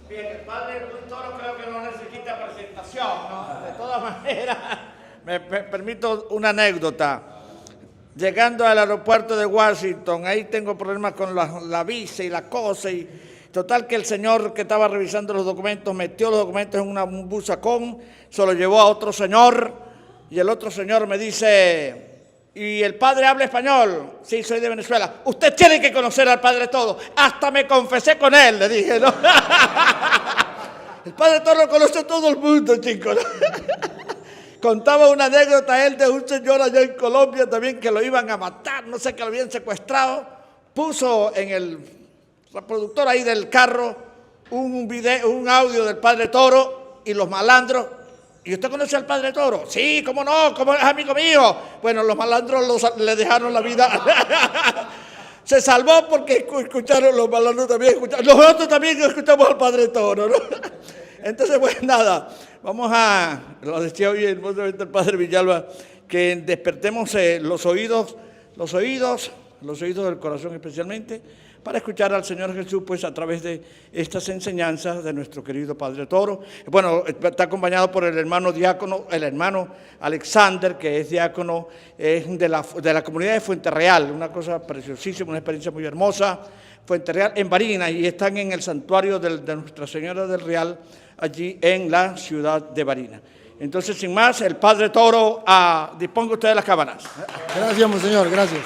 Bien, el padre Luis Toro creo que no necesita presentación, ¿no? De todas maneras, me permito una anécdota. Llegando al aeropuerto de Washington, ahí tengo problemas con la visa y la cosa, y total que el señor que estaba revisando los documentos metió los documentos en un busacón, se lo llevó a otro señor, y el otro señor me dice... ¿Y el padre habla español? Sí, soy de Venezuela. Usted tiene que conocer al padre Toro. Hasta me confesé con él, le dije, ¿no? El padre Toro conoce a todo el mundo, chicos, ¿no? Contaba una anécdota él de un señor allá en Colombia también que lo iban a matar, no sé, que lo habían secuestrado. Puso en el reproductor ahí del carro un audio del padre Toro y los malandros. ¿Y usted conoce al padre Toro? Sí, ¿cómo no? ¿Cómo es amigo mío? Bueno, los malandros le dejaron la vida. Se salvó porque escucharon los malandros también. Nosotros también escuchamos al padre Toro, ¿no? Entonces, pues nada, vamos a, lo decía hoy hermosamente el padre Villalba, que despertemos los oídos del corazón especialmente, para escuchar al Señor Jesús, pues a través de estas enseñanzas de nuestro querido Padre Toro. Bueno, está acompañado por el hermano diácono, el hermano Alexander, que es diácono, es de la comunidad de Fuente Real, una cosa preciosísima, una experiencia muy hermosa, Fuente Real en Barinas, y están en el santuario de Nuestra Señora del Real, allí en la ciudad de Barinas. Entonces, sin más, el Padre Toro, disponga usted de las cámaras. Gracias, monseñor, gracias.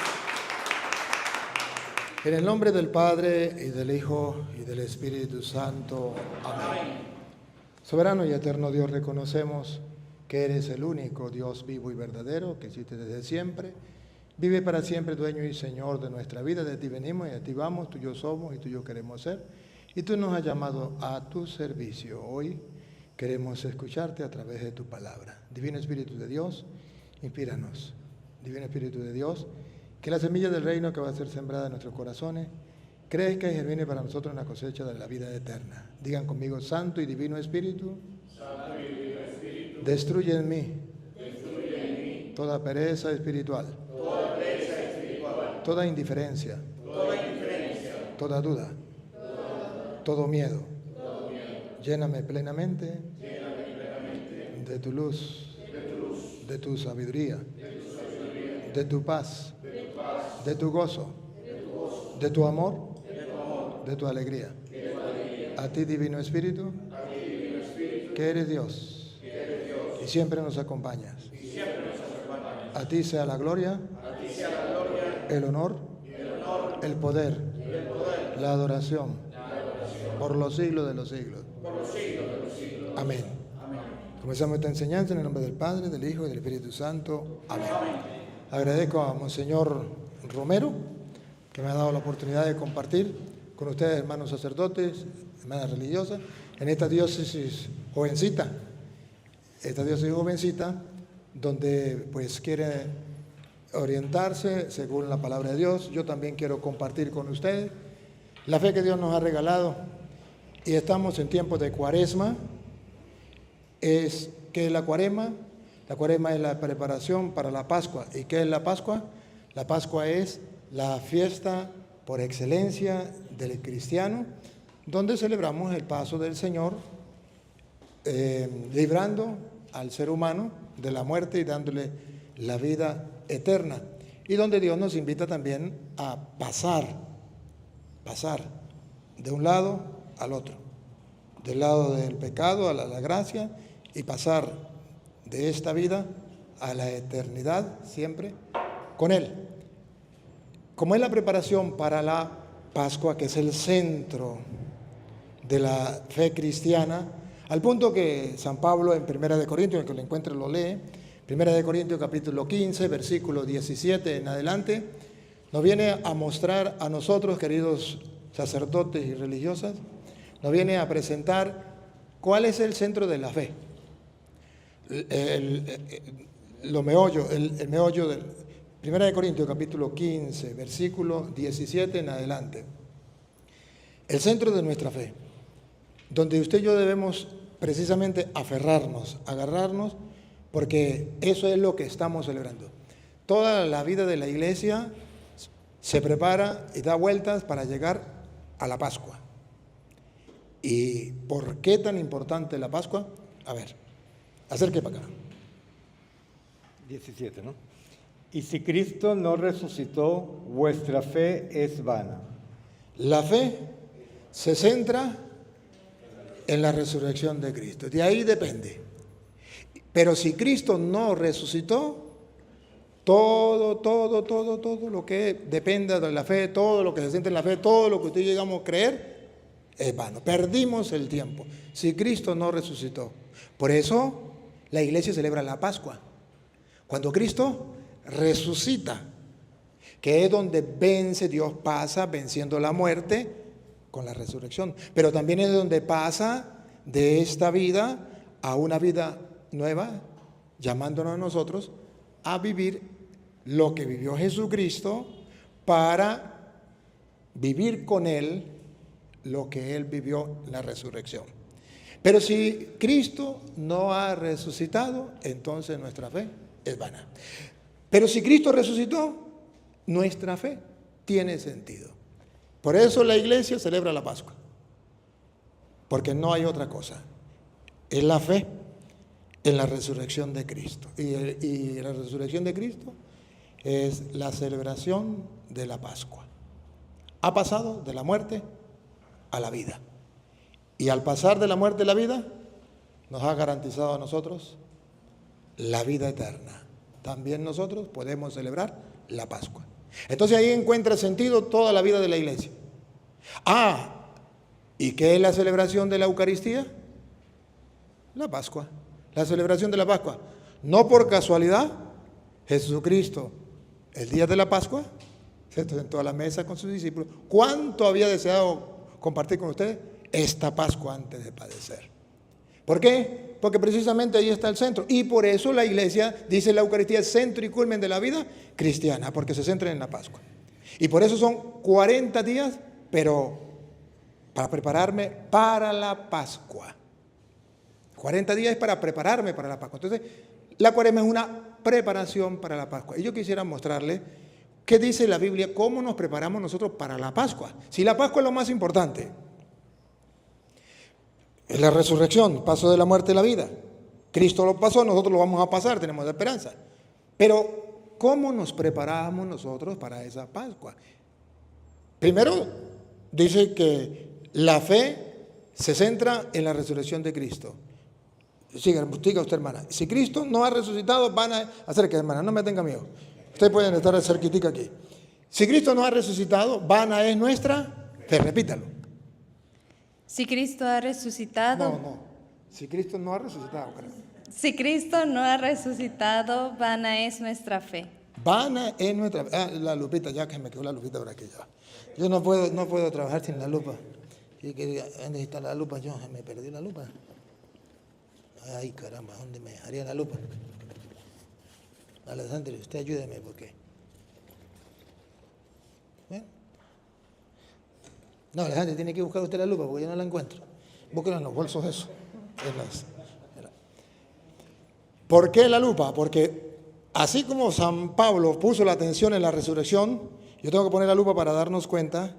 En el nombre del Padre, y del Hijo, y del Espíritu Santo. Amén. Soberano y eterno Dios, reconocemos que eres el único Dios vivo y verdadero, que existe desde siempre. Vive para siempre, dueño y Señor de nuestra vida. De ti venimos y de ti vamos, tuyo somos y tuyo queremos ser. Y tú nos has llamado a tu servicio. Hoy queremos escucharte a través de tu palabra. Divino Espíritu de Dios, inspíranos. Divino Espíritu de Dios, que la semilla del reino que va a ser sembrada en nuestros corazones crezca y germine para nosotros una cosecha de la vida eterna. Digan conmigo: Santo y Divino Espíritu, destruye en mí toda pereza espiritual, toda indiferencia, toda duda, todo miedo. Lléname plenamente de tu luz, de tu sabiduría, de tu paz, de tu gozo, de tu amor, de tu alegría. A ti, Divino Espíritu, que eres Dios y siempre nos acompañas. A ti sea la gloria, el honor, el poder, la adoración, por los siglos de los siglos. Amén. Comenzamos esta enseñanza en el nombre del Padre, del Hijo y del Espíritu Santo. Amén. Agradezco a monseñor Romero, que me ha dado la oportunidad de compartir con ustedes, hermanos sacerdotes, hermanas religiosas, en esta diócesis jovencita, donde pues quiere orientarse según la palabra de Dios. Yo también quiero compartir con ustedes la fe que Dios nos ha regalado, y estamos en tiempos de Cuaresma. ¿Qué es la Cuaresma? La Cuaresma es la preparación para la Pascua. ¿Y qué es la Pascua? La Pascua es la fiesta por excelencia del cristiano, donde celebramos el paso del Señor, librando al ser humano de la muerte y dándole la vida eterna. Y donde Dios nos invita también a pasar de un lado al otro, del lado del pecado a la gracia, y pasar de esta vida a la eternidad siempre con Él. Como es la preparación para la Pascua, que es el centro de la fe cristiana, al punto que San Pablo en 1 Corintios, el que lo encuentre lo lee, 1 Corintios capítulo 15, versículo 17 en adelante, nos viene a mostrar a nosotros, queridos sacerdotes y religiosas, nos viene a presentar cuál es el centro de la fe. El meollo del 1 Corintios capítulo 15, versículo 17 en adelante. El centro de nuestra fe, donde usted y yo debemos precisamente aferrarnos, agarrarnos, porque eso es lo que estamos celebrando. Toda la vida de la iglesia se prepara y da vueltas para llegar a la Pascua. ¿Y por qué tan importante la Pascua? A ver, acerque para acá. 17, ¿no? Y si Cristo no resucitó, vuestra fe es vana. La fe se centra en la resurrección de Cristo. De ahí depende. Pero si Cristo no resucitó, todo lo que dependa de la fe, todo lo que se centra en la fe, todo lo que usted llegamos a creer, es vano. Perdimos el tiempo. Si Cristo no resucitó. Por eso la iglesia celebra la Pascua. Cuando Cristo resucita, que es donde vence, Dios pasa venciendo la muerte con la resurrección. Pero también es donde pasa de esta vida a una vida nueva, llamándonos a nosotros a vivir lo que vivió Jesucristo para vivir con Él lo que Él vivió en la resurrección. Pero si Cristo no ha resucitado, entonces nuestra fe es vana. Pero si Cristo resucitó, nuestra fe tiene sentido. Por eso la iglesia celebra la Pascua. Porque no hay otra cosa. Es la fe en la resurrección de Cristo. Y la resurrección de Cristo es la celebración de la Pascua. Ha pasado de la muerte a la vida. Y al pasar de la muerte a la vida, nos ha garantizado a nosotros la vida eterna. También nosotros podemos celebrar la Pascua. Entonces ahí encuentra sentido toda la vida de la iglesia. ¿Y qué es la celebración de la Eucaristía? La Pascua. La celebración de la Pascua. No por casualidad, Jesucristo, el día de la Pascua, se sentó a la mesa con sus discípulos. ¿Cuánto había deseado compartir con ustedes esta Pascua antes de padecer? ¿Por qué? Porque precisamente ahí está el centro. Y por eso la iglesia dice la Eucaristía es centro y culmen de la vida cristiana, porque se centra en la Pascua. Y por eso son 40 días, pero para prepararme para la Pascua. 40 días es para prepararme para la Pascua. Entonces, la Cuaresma es una preparación para la Pascua. Y yo quisiera mostrarle qué dice la Biblia, cómo nos preparamos nosotros para la Pascua. Si la Pascua es lo más importante, es la resurrección, paso de la muerte a la vida. Cristo lo pasó, nosotros lo vamos a pasar, tenemos la esperanza. Pero, ¿cómo nos preparamos nosotros para esa Pascua? Primero, dice que la fe se centra en la resurrección de Cristo. Siga usted, hermana. Si Cristo no ha resucitado, van a hacer que, hermana, no me tenga miedo. Ustedes pueden estar cerquitica aquí. Si Cristo no ha resucitado, vana es nuestra fe. Repítalo. Si Cristo ha resucitado. No. Si Cristo no ha resucitado, creo. Si Cristo no ha resucitado, vana es nuestra fe. Vana es nuestra fe. La lupita, ya que me quedó la lupita por aquí ya. Yo no puedo trabajar sin la lupa. Y que necesita la lupa, yo me perdí la lupa. Ay, caramba, ¿dónde me dejaría la lupa? Alessandro, usted ayúdeme, porque... ¿Ven? No, Alejandro, tiene que buscar usted la lupa, porque yo no la encuentro. Búsquela en los bolsos, eso. ¿Por qué la lupa? Porque así como San Pablo puso la atención en la resurrección, yo tengo que poner la lupa para darnos cuenta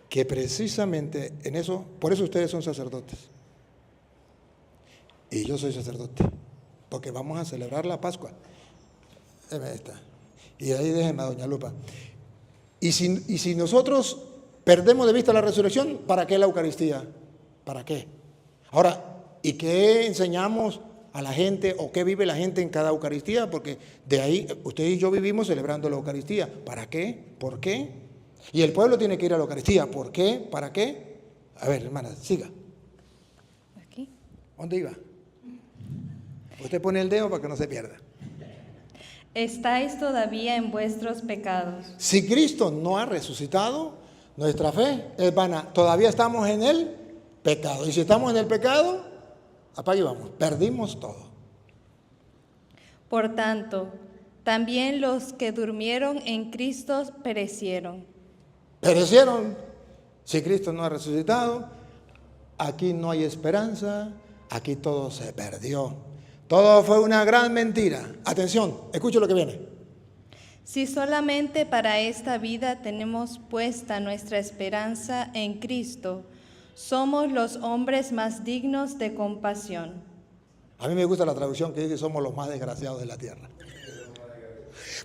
que precisamente en eso, por eso ustedes son sacerdotes. Y yo soy sacerdote, porque vamos a celebrar la Pascua. Esta. Y ahí déjenme a doña Lupa. Y si nosotros perdemos de vista la resurrección, ¿para qué la Eucaristía? ¿Para qué? Ahora, ¿y qué enseñamos a la gente o qué vive la gente en cada Eucaristía? Porque de ahí usted y yo vivimos celebrando la Eucaristía. ¿Para qué? ¿Por qué? Y el pueblo tiene que ir a la Eucaristía. ¿Por qué? ¿Para qué? A ver, hermana, siga. Aquí. ¿Dónde iba? Usted pone el dedo para que no se pierda. Estáis todavía en vuestros pecados. Si Cristo no ha resucitado, nuestra fe es vana. Todavía estamos en el pecado. Y si estamos en el pecado, apague y vamos. Perdimos todo. Por tanto, también los que durmieron en Cristo perecieron. Perecieron. Si Cristo no ha resucitado, aquí no hay esperanza, aquí todo se perdió. Todo fue una gran mentira. Atención, escuche lo que viene. Si solamente para esta vida tenemos puesta nuestra esperanza en Cristo, somos los hombres más dignos de compasión. A mí me gusta la traducción que dice somos los más desgraciados de la tierra.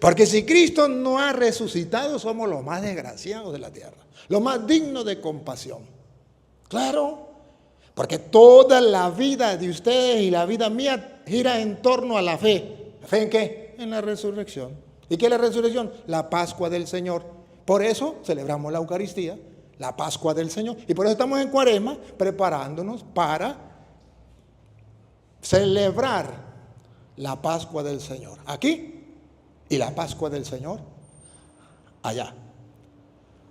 Porque si Cristo no ha resucitado, somos los más desgraciados de la tierra, los más dignos de compasión. Claro, porque toda la vida de ustedes y la vida mía gira en torno a la fe. ¿Fe en qué? En la resurrección. ¿Y qué es la resurrección? La Pascua del Señor. Por eso celebramos la Eucaristía, la Pascua del Señor. Y por eso estamos en Cuaresma preparándonos para celebrar la Pascua del Señor aquí y la Pascua del Señor allá.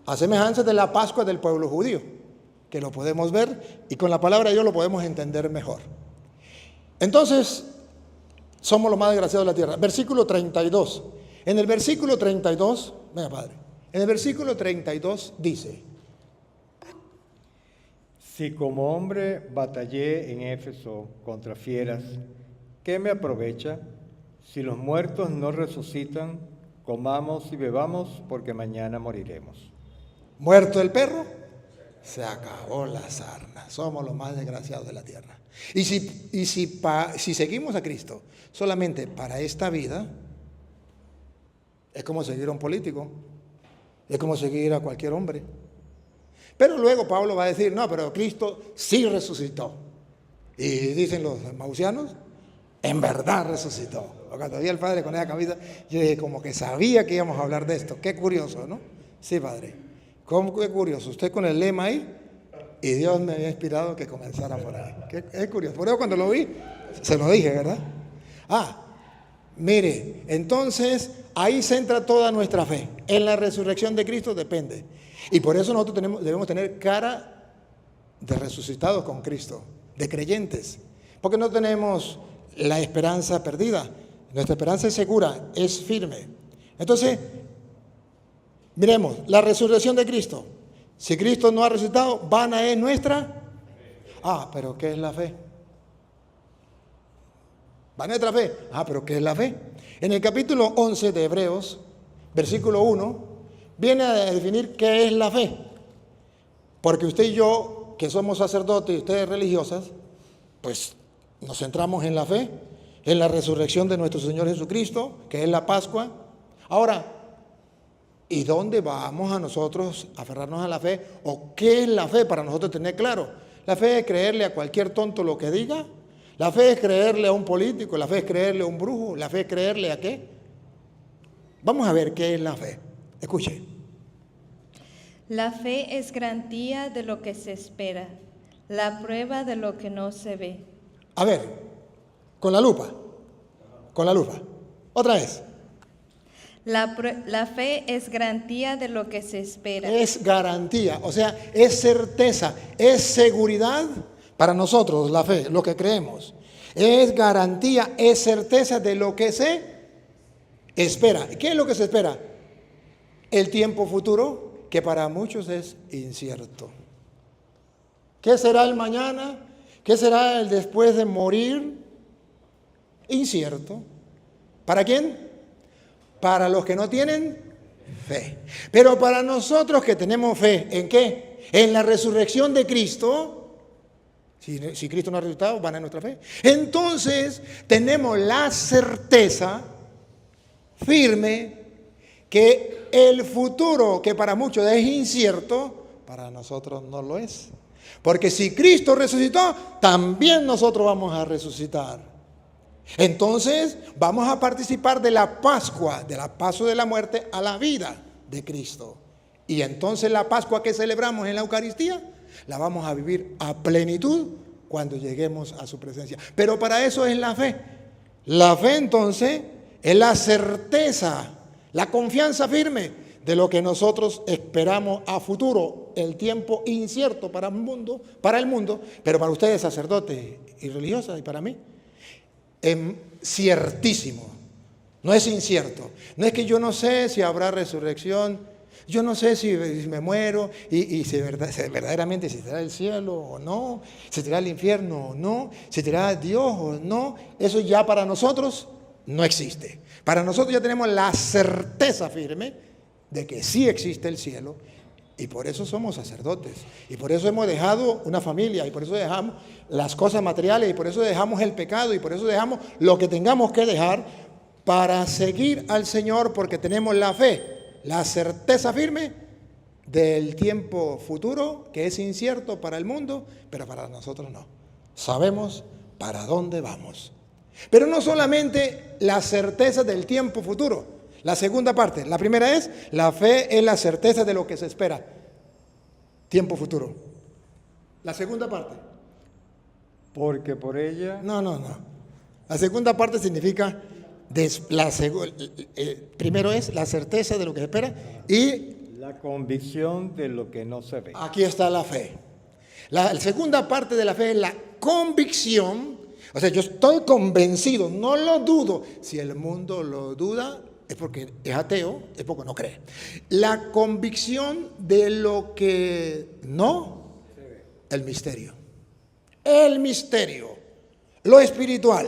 A semejanza de la Pascua del pueblo judío, que lo podemos ver y con la palabra de Dios lo podemos entender mejor. Entonces, somos los más desgraciados de la tierra. Versículo 32. En el versículo 32, venga padre, en el versículo 32 dice: Si como hombre batallé en Éfeso contra fieras, ¿qué me aprovecha? Si los muertos no resucitan, comamos y bebamos, porque mañana moriremos. muerto el perro, se acabó la sarna. Somos los más desgraciados de la tierra. Y si seguimos a Cristo solamente para esta vida, es como seguir a un político, es como seguir a cualquier hombre. Pero luego Pablo va a decir, no, pero Cristo sí resucitó. Y dicen los mausianos, en verdad resucitó. Cuando vi al padre con esa camisa, yo dije, como que sabía que íbamos a hablar de esto. Qué curioso, ¿no? Sí, padre. Qué curioso. Usted con el lema ahí, y Dios me había inspirado que comenzara por ahí. Es curioso. Por eso cuando lo vi, se lo dije, ¿verdad? Mire, entonces ahí se centra toda nuestra fe. En la resurrección de Cristo depende. Y por eso nosotros debemos tener cara de resucitados con Cristo, de creyentes. Porque no tenemos la esperanza perdida. Nuestra esperanza es segura, es firme. Entonces, miremos, la resurrección de Cristo. Si Cristo no ha resucitado, vana es nuestra. Pero ¿qué es la fe? ¿Va nuestra fe? Pero ¿qué es la fe? En el capítulo 11 de Hebreos, versículo 1, viene a definir qué es la fe. Porque usted y yo, que somos sacerdotes y ustedes religiosas, pues nos centramos en la fe, en la resurrección de nuestro Señor Jesucristo, que es la Pascua. Ahora, ¿y dónde vamos a nosotros a aferrarnos a la fe? ¿O qué es la fe para nosotros tener claro? La fe es creerle a cualquier tonto lo que diga. La fe es creerle a un político. La fe es creerle a un brujo. La fe es creerle a qué. Vamos a ver qué es la fe. Escuche. La fe es garantía de lo que se espera, la prueba de lo que no se ve. A ver, con la lupa. Otra vez. La fe es garantía de lo que se espera. Es garantía, o sea, es certeza, es seguridad para nosotros la fe, lo que creemos. Es garantía, es certeza de lo que se espera. ¿Qué es lo que se espera? El tiempo futuro, que para muchos es incierto. ¿Qué será el mañana? ¿Qué será el después de morir? Incierto. ¿Para quién? Para los que no tienen fe. Pero para nosotros que tenemos fe, ¿en qué? En la resurrección de Cristo. Si Cristo no ha resucitado, van a nuestra fe. Entonces tenemos la certeza firme que el futuro, que para muchos es incierto, para nosotros no lo es. Porque si Cristo resucitó, también nosotros vamos a resucitar. Entonces vamos a participar de la Pascua, de la paso de la muerte a la vida de Cristo. Y entonces la Pascua que celebramos en la Eucaristía, la vamos a vivir a plenitud cuando lleguemos a su presencia. Pero para eso es la fe. La fe entonces es la certeza, la confianza firme de lo que nosotros esperamos a futuro, el tiempo incierto para el mundo, pero para ustedes sacerdotes y religiosas y para mí, es ciertísimo, no es incierto. No es que yo no sé si habrá resurrección, yo no sé si me muero y si verdaderamente si será el cielo o no, si será el infierno o no, si será Dios o no. Eso ya para nosotros no existe. Para nosotros ya tenemos la certeza firme de que sí existe el cielo Y por eso somos sacerdotes. Y por eso hemos dejado una familia. Y por eso dejamos las cosas materiales. Y por eso dejamos el pecado. Y por eso dejamos lo que tengamos que dejar para seguir al Señor, porque tenemos la fe, la certeza firme del tiempo futuro, que es incierto para el mundo, pero para nosotros no. Sabemos para dónde vamos. Pero no solamente la certeza del tiempo futuro. La segunda parte, la primera es, la fe es la certeza de lo que se espera. Tiempo futuro. La segunda parte. Porque por ella No. La segunda parte significa, primero es la certeza de lo que se espera y la convicción de lo que no se ve. aquí está la fe. La segunda parte de la fe es la convicción. O sea, yo estoy convencido, no lo dudo. Si el mundo lo duda, es porque es ateo, es porque no cree. La convicción de lo que no, el misterio. El misterio, lo espiritual.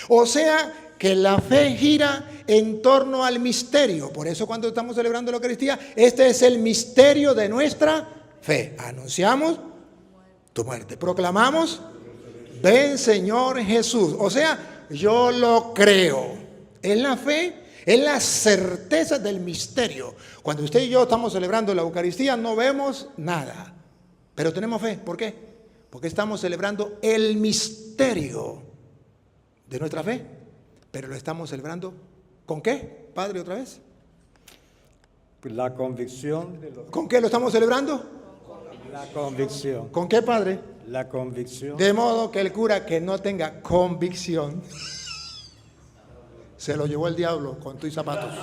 O sea, que la fe gira en torno al misterio. Por eso cuando estamos celebrando la Eucaristía, este es el misterio de nuestra fe. Anunciamos tu muerte. Proclamamos, ven Señor Jesús. O sea, yo lo creo. Es la fe. Es la certeza del misterio. Cuando usted y yo estamos celebrando la Eucaristía no vemos nada, pero tenemos fe. ¿Por qué? Porque estamos celebrando el misterio de nuestra fe, pero lo estamos celebrando ¿con qué, Padre, otra vez? La convicción de lo ¿Con qué lo estamos celebrando? La convicción. ¿Con qué, Padre? La convicción. De modo que el cura que no tenga convicción se lo llevó el diablo con tus zapatos.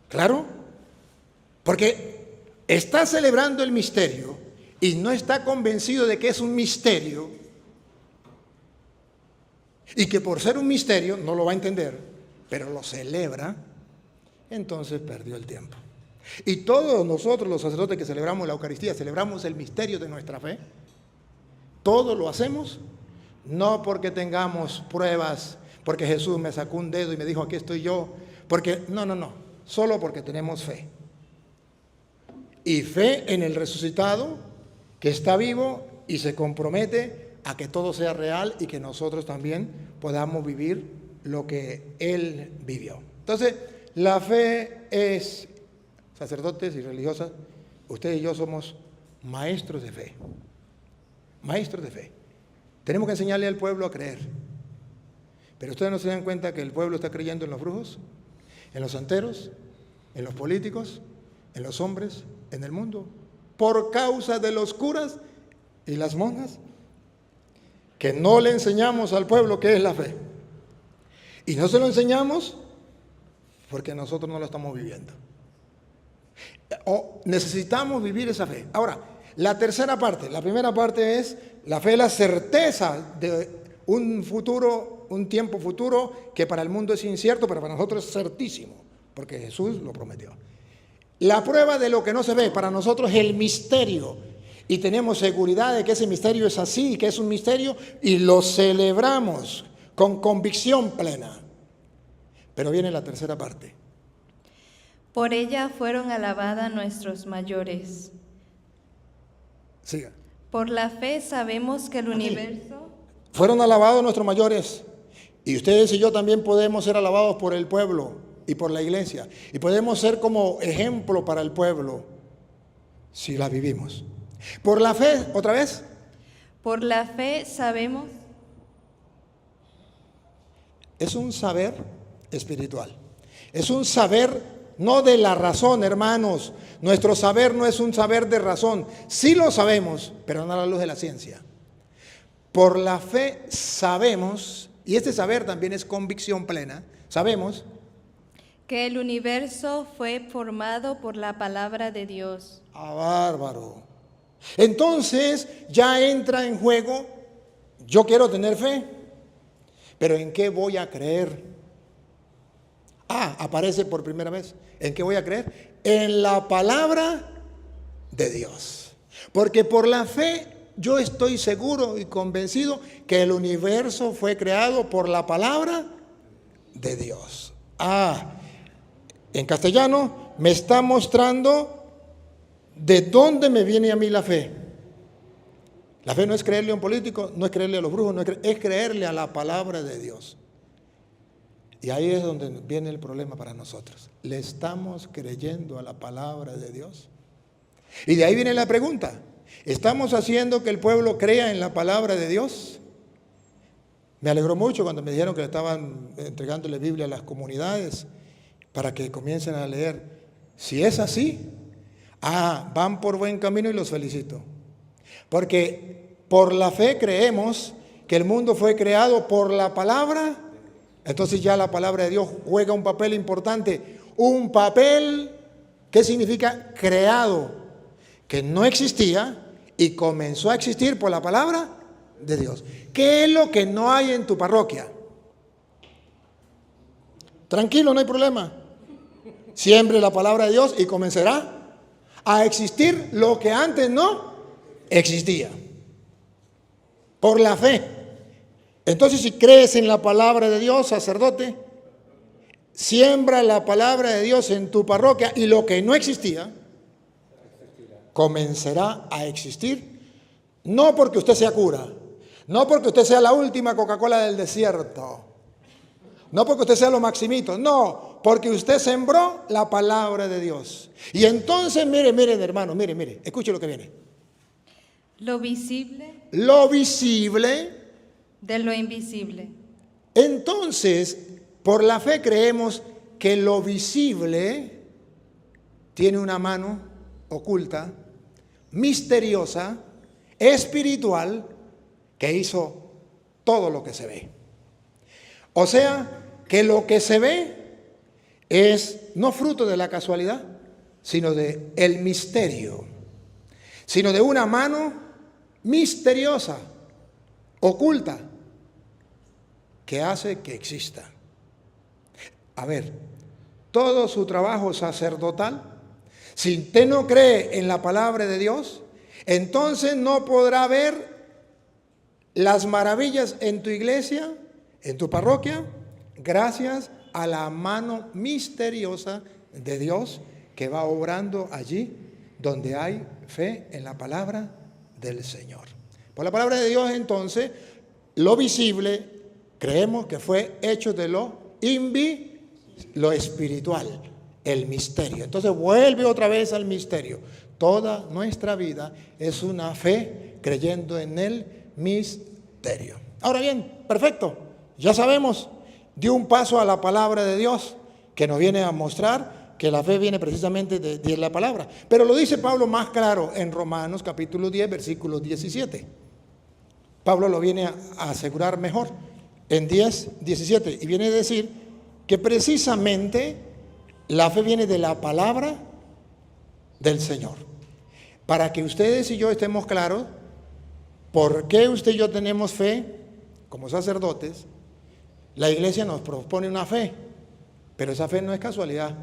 Claro, porque está celebrando el misterio y no está convencido de que es un misterio y que por ser un misterio no lo va a entender, pero lo celebra, entonces perdió el tiempo. Y todos nosotros los sacerdotes que celebramos la Eucaristía, celebramos el misterio de nuestra fe. Todo lo hacemos no porque tengamos pruebas, porque Jesús me sacó un dedo y me dijo aquí estoy yo, porque no, solo porque tenemos fe. Y fe en el resucitado que está vivo y se compromete a que todo sea real y que nosotros también podamos vivir lo que Él vivió. Entonces, la fe es, sacerdotes y religiosas, ustedes y yo somos maestros de fe. Maestros de fe. Tenemos que enseñarle al pueblo a creer. Pero ustedes no se dan cuenta que el pueblo está creyendo en los brujos, en los santeros, en los políticos, en los hombres, en el mundo, por causa de los curas y las monjas, que no le enseñamos al pueblo qué es la fe. Y no se lo enseñamos porque nosotros no lo estamos viviendo. O necesitamos vivir esa fe. Ahora, la tercera parte, la primera parte es la fe, la certeza de un futuro, un tiempo futuro que para el mundo es incierto, pero para nosotros es certísimo, porque Jesús lo prometió. La prueba de lo que no se ve, para nosotros es el misterio, y tenemos seguridad de que ese misterio es así, que es un misterio, y lo celebramos con convicción plena. Pero viene la tercera parte. Por ella fueron alabadas nuestros mayores. Siga. Por la fe sabemos que el universo... Fueron alabados nuestros mayores, y ustedes y yo también podemos ser alabados por el pueblo y por la iglesia, y podemos ser como ejemplo para el pueblo si la vivimos. Por la fe, otra vez. Por la fe sabemos... Es un saber espiritual, es un saber no de la razón, hermanos. Nuestro saber no es un saber de razón, sí lo sabemos, pero no a la luz de la ciencia. Por la fe sabemos, y este saber también es convicción plena, sabemos que el universo fue formado por la palabra de Dios. ¡Ah, bárbaro! Entonces ya entra en juego, yo quiero tener fe, pero ¿en qué voy a creer? Aparece por primera vez. ¿En qué voy a creer? En la palabra de Dios. Porque por la fe yo estoy seguro y convencido que el universo fue creado por la palabra de Dios. En castellano me está mostrando ¿De dónde me viene a mí la fe? La fe no es creerle a un político, no es creerle a los brujos, es creerle a la palabra de Dios. Y ahí es donde viene el problema para nosotros. ¿Le estamos creyendo a la palabra de Dios? Y de ahí viene la pregunta. ¿Estamos haciendo que el pueblo crea en la palabra de Dios? Me alegró mucho cuando me dijeron que le estaban entregándole Biblia a las comunidades para que comiencen a leer. Si es así, van por buen camino y los felicito. Porque por la fe creemos que el mundo fue creado por la palabra. Entonces ya la palabra de Dios juega un papel importante. Un papel, ¿qué significa? Creado, que no existía y comenzó a existir por la palabra de Dios. ¿Qué es lo que no hay en tu parroquia? Tranquilo, no hay problema. Siembre la palabra de Dios y comenzará a existir lo que antes no existía. Por la fe. Entonces, si crees en la palabra de Dios, sacerdote, siembra la palabra de Dios en tu parroquia y lo que no existía comenzará a existir. No porque usted sea cura, no porque usted sea la última Coca-Cola del desierto, no porque usted sea lo maximito, no, porque usted sembró la palabra de Dios. Y entonces, miren hermano, mire, escuche lo que viene. Lo visible de lo invisible. Entonces, por la fe creemos que lo visible tiene una mano oculta, misteriosa, espiritual, que hizo todo lo que se ve. O sea, que lo que se ve es no fruto de la casualidad, sino de el misterio, sino de una mano misteriosa, oculta, que hace que exista. A ver, todo su trabajo sacerdotal, si usted no cree en la palabra de Dios, entonces no podrá ver las maravillas en tu iglesia, en tu parroquia, gracias a la mano misteriosa de Dios que va obrando allí donde hay fe en la palabra del Señor. Por la palabra de Dios, entonces, lo visible creemos que fue hecho de lo espiritual, el misterio. Entonces vuelve otra vez al misterio. Toda nuestra vida es una fe creyendo en el misterio. Ahora bien, perfecto, ya sabemos, dio un paso a la palabra de Dios que nos viene a mostrar que la fe viene precisamente de la palabra. Pero lo dice Pablo más claro en Romanos capítulo 10, versículo 17. Pablo lo viene a asegurar mejor en 10, 17. Y viene a decir que precisamente la fe viene de la palabra del Señor. Para que ustedes y yo estemos claros, ¿por qué usted y yo tenemos fe como sacerdotes? La iglesia nos propone una fe, pero esa fe no es casualidad.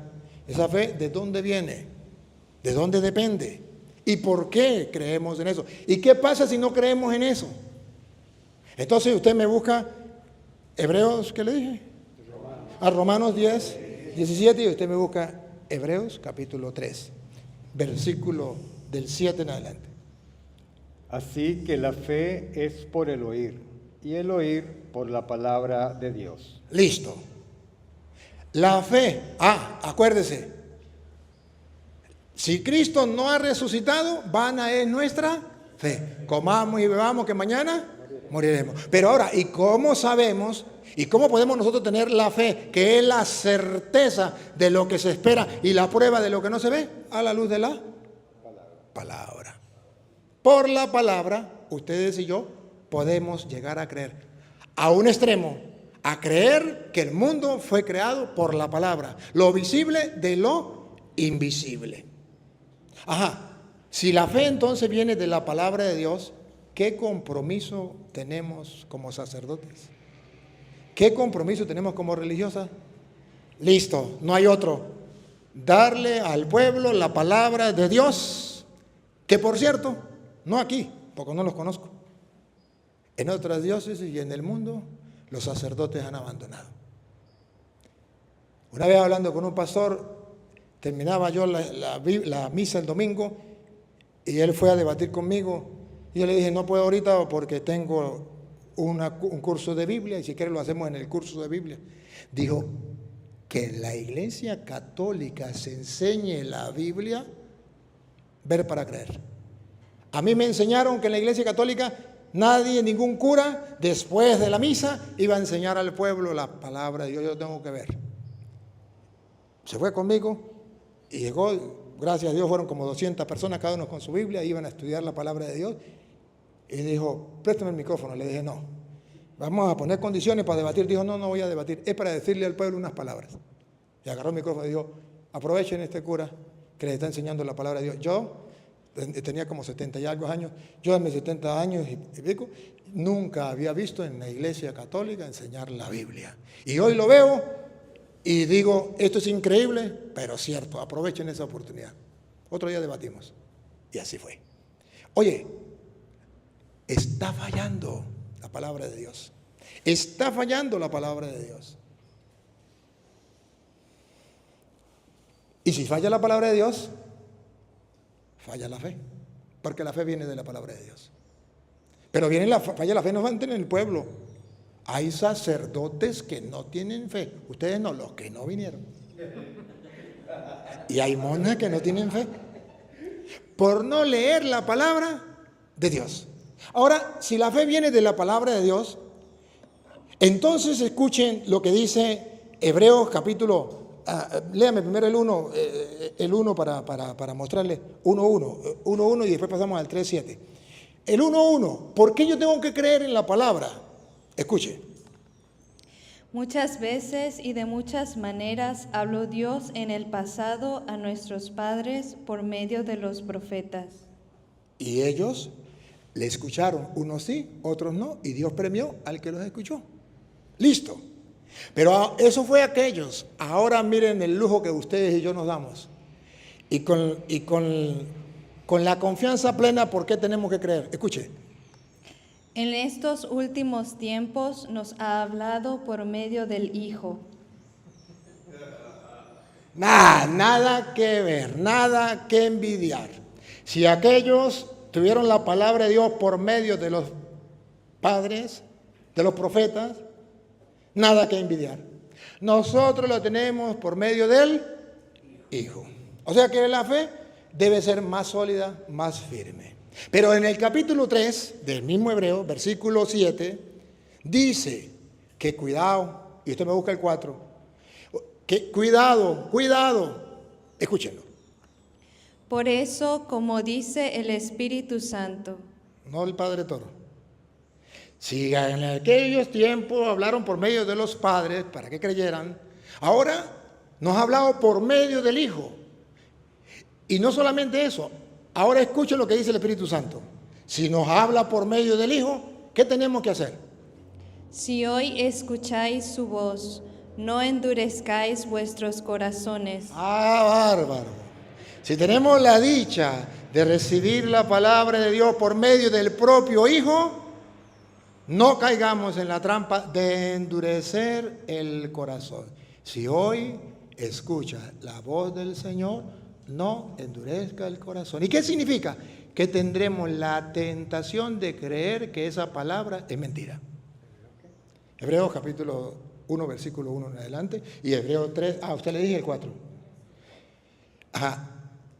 Esa fe, ¿de dónde viene? ¿De dónde depende? ¿Y por qué creemos en eso? ¿Y qué pasa si no creemos en eso? Entonces usted me busca Hebreos, ¿qué le dije? A Romanos 10, 17, y usted me busca Hebreos capítulo 3, versículo del 7 en adelante. Así que la fe es por el oír, y el oír por la palabra de Dios. Listo. La fe, acuérdese, si Cristo no ha resucitado, vana es nuestra fe. Comamos y bebamos que mañana moriremos. Pero ahora, ¿y cómo sabemos y cómo podemos nosotros tener la fe, que es la certeza de lo que se espera y la prueba de lo que no se ve? A la luz de la palabra. Por la palabra, ustedes y yo podemos llegar a creer a un extremo, a creer que el mundo fue creado por la palabra, lo visible de lo invisible. Si la fe entonces viene de la palabra de Dios, ¿qué compromiso tenemos como sacerdotes? ¿Qué compromiso tenemos como religiosas? Listo, no hay otro. Darle al pueblo la palabra de Dios, que por cierto, no aquí, porque no los conozco. En otras diócesis y en el mundo, los sacerdotes han abandonado. Una vez hablando con un pastor, terminaba yo la misa el domingo Y él fue a debatir conmigo. Y yo le dije, no puedo ahorita porque tengo un curso de Biblia y si quiere lo hacemos en el curso de Biblia. Dijo, que en la Iglesia Católica se enseñe la Biblia, ver para creer. A mí me enseñaron que en la Iglesia Católica nadie, ningún cura, después de la misa, iba a enseñar al pueblo la palabra de Dios. Yo tengo que ver. Se fue conmigo y llegó, gracias a Dios, fueron como 200 personas, cada uno con su Biblia, iban a estudiar la palabra de Dios. Y dijo, préstame el micrófono. Le dije, no, vamos a poner condiciones para debatir. Dijo, no, no voy a debatir, es para decirle al pueblo unas palabras. Y agarró el micrófono y dijo, aprovechen este cura que les está enseñando la palabra de Dios. Yo tenía como 70 y algo años, yo en mis 70 años y pico, nunca había visto en la Iglesia Católica enseñar la Biblia. Y hoy lo veo y digo, esto es increíble, pero cierto, aprovechen esa oportunidad. Otro día debatimos. Y así fue. Oye, está fallando la palabra de Dios. Está fallando la palabra de Dios. Y si falla la palabra de Dios, falla la fe. Porque la fe viene de la palabra de Dios. Pero falla la fe no en el pueblo. Hay sacerdotes que no tienen fe. Ustedes no, los que no vinieron. Y hay monjas que no tienen fe. Por no leer la palabra de Dios. Ahora, si la fe viene de la palabra de Dios, entonces escuchen lo que dice Hebreos capítulo, léame primero el 1 para mostrarle 1.1 y después pasamos al 3.7. El 1.1, ¿por qué yo tengo que creer en la palabra? Escuche. Muchas veces y de muchas maneras habló Dios en el pasado a nuestros padres por medio de los profetas. Y ellos le escucharon, unos sí, otros no, y Dios premió al que los escuchó. Listo. Pero eso fue aquellos. Ahora miren el lujo que ustedes y yo nos damos. Y con la confianza plena, ¿por qué tenemos que creer? Escuche. En estos últimos tiempos nos ha hablado por medio del Hijo. Nada que ver, nada que envidiar. Si aquellos tuvieron la palabra de Dios por medio de los padres, de los profetas, nada que envidiar. Nosotros lo tenemos por medio del Hijo. O sea que la fe debe ser más sólida, más firme. Pero en el capítulo 3 del mismo Hebreo, versículo 7, dice que cuidado, y usted me busca el 4, que cuidado, escúchenlo. Por eso, como dice el Espíritu Santo. No el Padre Toro. Si en aquellos tiempos hablaron por medio de los padres para que creyeran, ahora nos ha hablado por medio del Hijo. Y no solamente eso, ahora escuchen lo que dice el Espíritu Santo. Si nos habla por medio del Hijo, ¿qué tenemos que hacer? Si hoy escucháis su voz, no endurezcáis vuestros corazones. Bárbaro. Si tenemos la dicha de recibir la palabra de Dios por medio del propio Hijo, no caigamos en la trampa de endurecer el corazón. Si hoy escucha la voz del Señor, no endurezca el corazón. ¿Y qué significa? Que tendremos la tentación de creer que esa palabra es mentira. Hebreos capítulo 1, versículo 1 en adelante, y Hebreos 3, usted le dije el 4.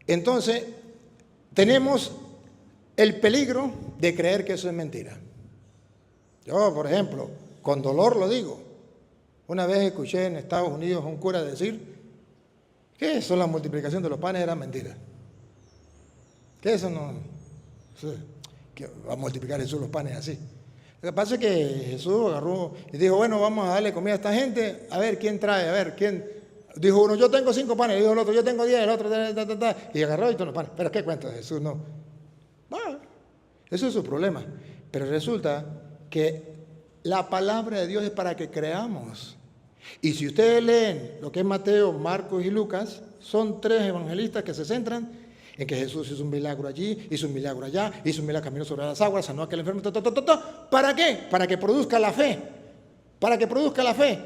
Entonces, tenemos el peligro de creer que eso es mentira. Yo, por ejemplo, con dolor lo digo. Una vez escuché en Estados Unidos a un cura decir que eso, la multiplicación de los panes, era mentira. Que eso no, que va a multiplicar Jesús los panes así. Lo que pasa es que Jesús agarró y dijo, bueno, vamos a darle comida a esta gente, a ver quién trae, a ver quién. Dijo uno, yo tengo 5 panes, dijo el otro, yo tengo 10, el otro, y agarró y todos los panes. Pero ¿qué cuento? Jesús no. Bueno, eso es su problema. Pero resulta que la palabra de Dios es para que creamos. Y si ustedes leen lo que es Mateo, Marcos y Lucas, son 3 evangelistas que se centran en que Jesús hizo un milagro allí, hizo un milagro allá, hizo un milagro, caminó sobre las aguas, sanó a aquel enfermo, ¿Para qué? Para que produzca la fe. Para que produzca la fe.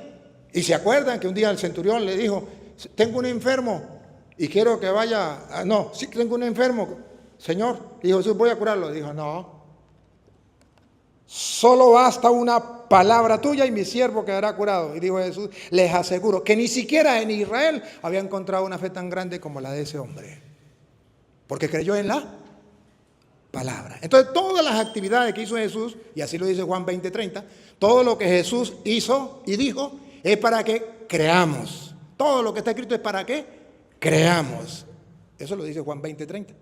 Y se acuerdan que un día el centurión le dijo, tengo un enfermo y quiero que vaya, sí, tengo un enfermo, Señor, dijo Jesús, voy a curarlo. Dijo, no. Solo basta una palabra tuya y mi siervo quedará curado. Y dijo Jesús, les aseguro que ni siquiera en Israel había encontrado una fe tan grande como la de ese hombre. Porque creyó en la palabra. Entonces todas las actividades que hizo Jesús, y así lo dice Juan 20:30, todo lo que Jesús hizo y dijo es para que creamos. Todo lo que está escrito es para que creamos. Eso lo dice Juan 20:30.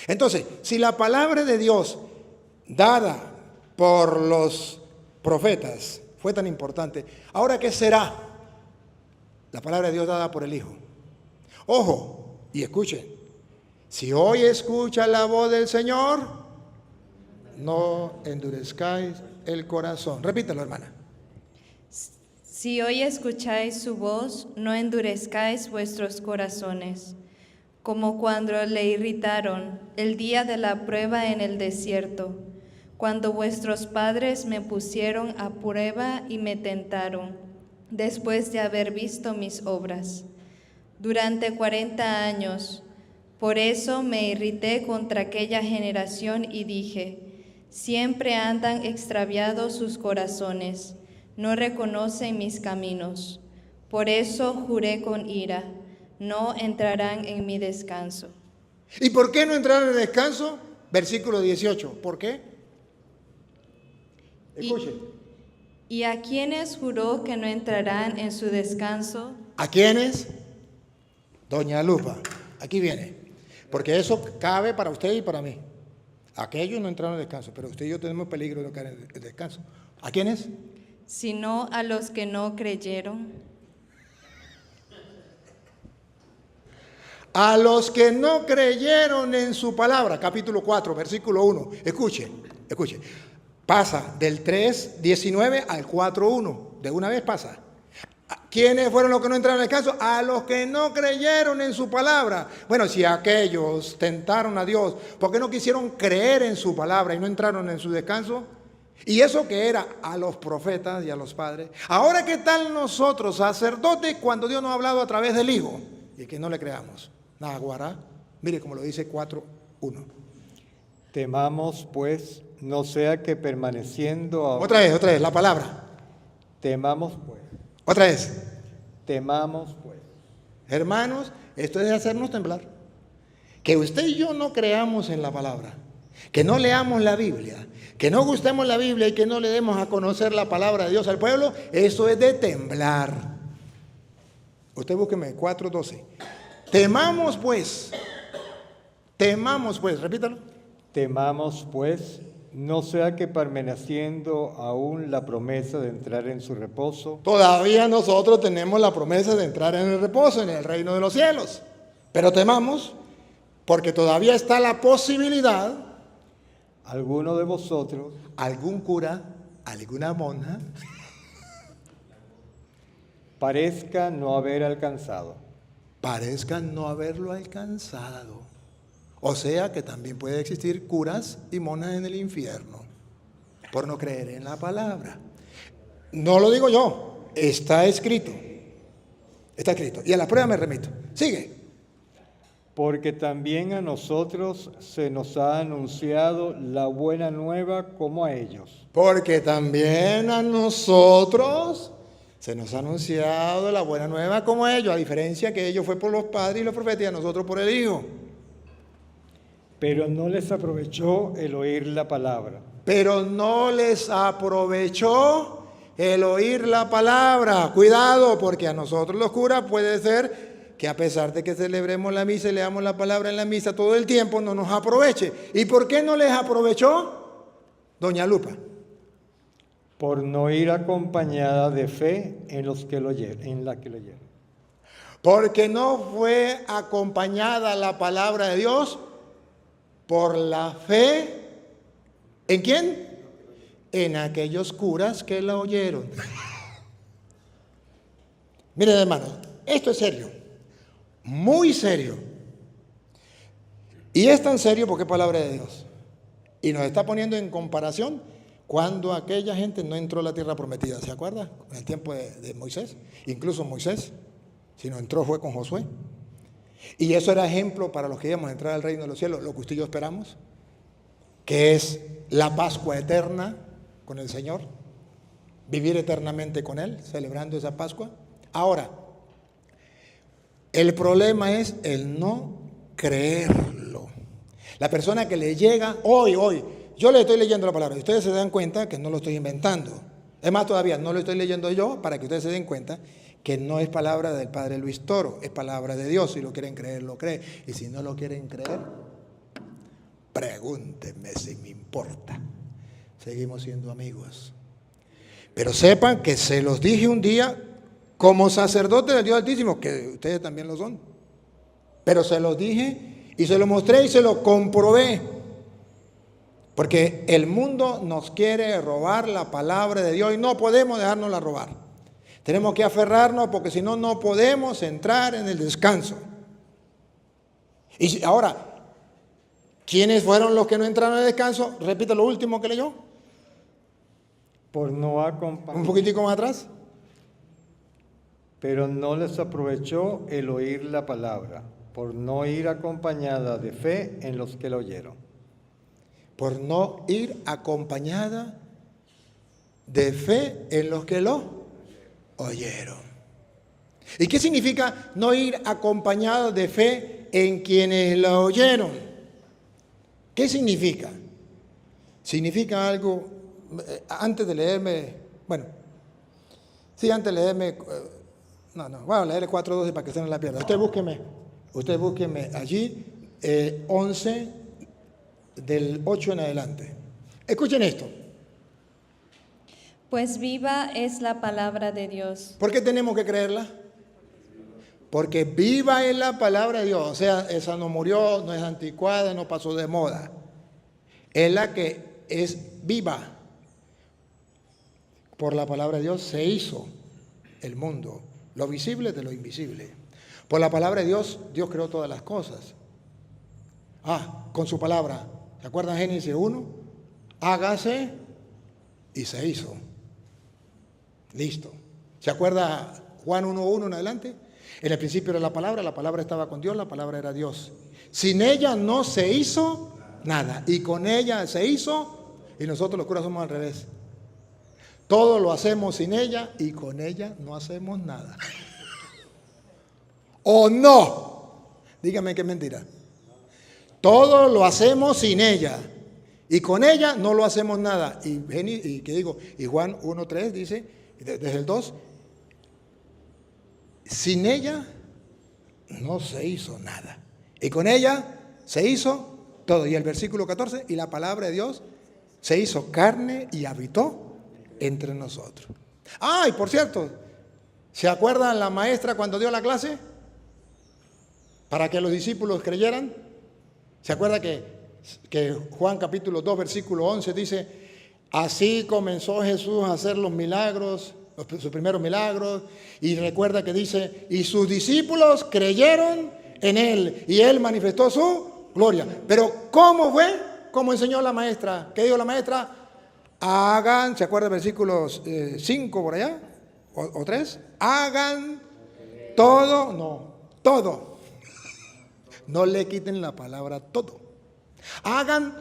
Entonces, si la palabra de Dios dada por los profetas fue tan importante, ¿ahora qué será la palabra de Dios dada por el Hijo? Ojo, y escuchen, si hoy escucha la voz del Señor, no endurezcáis el corazón. Repítelo, hermana. Si hoy escucháis su voz, no endurezcáis vuestros corazones, como cuando le irritaron el día de la prueba en el desierto, cuando vuestros padres me pusieron a prueba y me tentaron, después de haber visto mis obras. Durante 40 años, por eso me irrité contra aquella generación y dije, siempre andan extraviados sus corazones, no reconocen mis caminos. Por eso juré con ira, no entrarán en mi descanso. ¿Y por qué no entraron en el descanso? Versículo 18. ¿Por qué? Escuchen. ¿Y a quiénes juró que no entrarán en su descanso? ¿A quiénes? Doña Lupa, aquí viene. Porque eso cabe para usted y para mí. Aquellos no entraron en descanso, pero usted y yo tenemos peligro de caer en el descanso. ¿A quiénes? Sino a los que no creyeron. A los que no creyeron en su palabra. Capítulo 4, versículo 1. Escuchen. Pasa del 3:19 al 4:1. De una vez pasa. ¿Quiénes fueron los que no entraron en el descanso? A los que no creyeron en su palabra. Bueno, si aquellos tentaron a Dios, ¿por qué no quisieron creer en su palabra y no entraron en su descanso? Y eso que era a los profetas y a los padres. Ahora, ¿qué tal nosotros, sacerdotes, cuando Dios nos ha hablado a través del Hijo? Y que no le creamos. Naguará. Mire como lo dice 4:1. Temamos, pues, no sea que permaneciendo... Otra vez, la palabra. Temamos, pues. Otra vez. Temamos, pues. Hermanos, esto es de hacernos temblar. Que usted y yo no creamos en la palabra. Que no leamos la Biblia. Que no gustemos la Biblia y que no le demos a conocer la palabra de Dios al pueblo. Eso es de temblar. Usted búsqueme 4:12. Temamos, pues, repítalo. Temamos, pues, no sea que permaneciendo aún la promesa de entrar en su reposo, Todavía nosotros tenemos la promesa de entrar en el reposo, en el reino de los cielos. Pero temamos porque todavía está la posibilidad, alguno de vosotros, algún cura, alguna monja, parezca no haber alcanzado. parezca no haberlo alcanzado. O sea que también puede existir curas y monjas en el infierno por no creer en la palabra. No lo digo yo, está escrito. Está escrito. Y a la prueba me remito. Sigue. Porque también a nosotros se nos ha anunciado la buena nueva como a ellos. Porque también a nosotros se nos ha anunciado la buena nueva como a ellos, a diferencia que ellos fue por los padres y los profetas y a nosotros por el Hijo. Pero no les aprovechó el oír la palabra. Pero no les aprovechó el oír la palabra. Cuidado, porque a nosotros los curas puede ser que a pesar de que celebremos la misa y leamos la palabra en la misa todo el tiempo, no nos aproveche. ¿Y por qué no les aprovechó? Doña Lupa. Por no ir acompañada de fe en los que lo oyeron, en la que lo oyeron. Porque no fue acompañada la palabra de Dios por la fe. ¿En quién? En aquellos curas que la oyeron. Miren, hermanos, esto es serio, muy serio. Y es tan serio porque es palabra de Dios. Y nos está poniendo en comparación cuando aquella gente no entró a la tierra prometida. ¿Se acuerda? En el tiempo de Moisés. Incluso Moisés, si no entró, fue con Josué. Y eso era ejemplo para los que íbamos a entrar al reino de los cielos, lo que usted y yo esperamos, que es la Pascua eterna con el Señor, vivir eternamente con Él, celebrando esa Pascua. Ahora, el problema es el no creerlo. La persona que le llega hoy, yo le estoy leyendo la palabra, y ustedes se dan cuenta que no lo estoy inventando. Es más, todavía no lo estoy leyendo yo para que ustedes se den cuenta que no es palabra del Padre Luis Toro, es palabra de Dios. Si lo quieren creer, lo creen. Y si no lo quieren creer, pregúntenme si me importa. Seguimos siendo amigos. Pero sepan que se los dije un día como sacerdote del Dios Altísimo, que ustedes también lo son. Pero se los dije y se lo mostré y se lo comprobé. Porque el mundo nos quiere robar la palabra de Dios y no podemos dejárnosla robar. Tenemos que aferrarnos porque si no, no podemos entrar en el descanso. Y ahora, ¿quiénes fueron los que no entraron en el descanso? Repita lo último que leyó. Por no acompañar. Un poquitico más atrás. Pero no les aprovechó el oír la palabra, por no ir acompañada de fe en los que la oyeron. Por no ir acompañada de fe en los que lo oyeron. ¿Y qué significa no ir acompañado de fe en quienes lo oyeron? ¿Qué significa? Significa algo, antes de leerme, antes de leerme, voy a leerle 4:12 para que se no la pierda. Usted búsqueme allí, 11 del 8 en adelante. Escuchen esto. Pues viva es la palabra de Dios. ¿Por qué tenemos que creerla? Porque viva es la palabra de Dios. O sea, esa no murió, no es anticuada, no pasó de moda. Es la que es viva. Por la palabra de Dios se hizo el mundo, lo visible de lo invisible. Por la palabra de Dios, Dios creó todas las cosas. Con su palabra. ¿Se acuerdan Génesis 1? Hágase y se hizo. Listo. ¿Se acuerda Juan 1:1 en adelante? En el principio era la palabra estaba con Dios, la palabra era Dios. Sin ella no se hizo nada. Y con ella se hizo, y nosotros los curas somos al revés. Todo lo hacemos sin ella y con ella no hacemos nada. ¿O no? Dígame que es mentira. Todo lo hacemos sin ella y con ella no lo hacemos nada. Y Juan 1:3 dice, desde el 2, sin ella no se hizo nada. Y con ella se hizo todo. Y el versículo 14, y la palabra de Dios se hizo carne y habitó entre nosotros. Y por cierto, ¿se acuerdan la maestra cuando dio la clase? Para que los discípulos creyeran. ¿Se acuerda que Juan capítulo 2, versículo 11 dice, así comenzó Jesús a hacer los milagros, sus primeros milagros, y recuerda que dice, y sus discípulos creyeron en él, y él manifestó su gloria. Pero ¿cómo fue? ¿Cómo enseñó la maestra? ¿Qué dijo la maestra? Hagan, ¿se acuerda del versículo 5 por allá? ¿O 3? Hagan todo. No le quiten la palabra todo. Hagan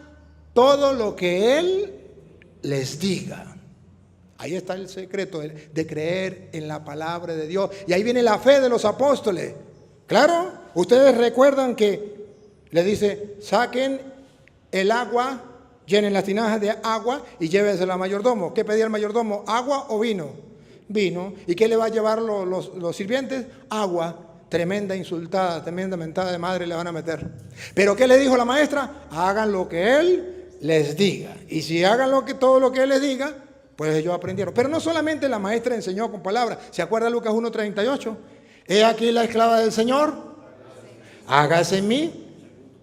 todo lo que Él les diga. Ahí está el secreto de creer en la palabra de Dios. Y ahí viene la fe de los apóstoles. Claro, ustedes recuerdan que le dice, saquen el agua, llenen las tinajas de agua y llévensela al mayordomo. ¿Qué pedía el mayordomo? ¿Agua o vino? Vino. ¿Y qué le va a llevar los sirvientes? Agua. Tremenda insultada, tremenda mentada de madre le van a meter. ¿Pero qué le dijo la maestra? Hagan lo que Él les diga. Y si hagan todo lo que Él les diga, pues ellos aprendieron. Pero no solamente la maestra enseñó con palabras. ¿Se acuerda Lucas 1:38? He aquí la esclava del Señor. Hágase en mí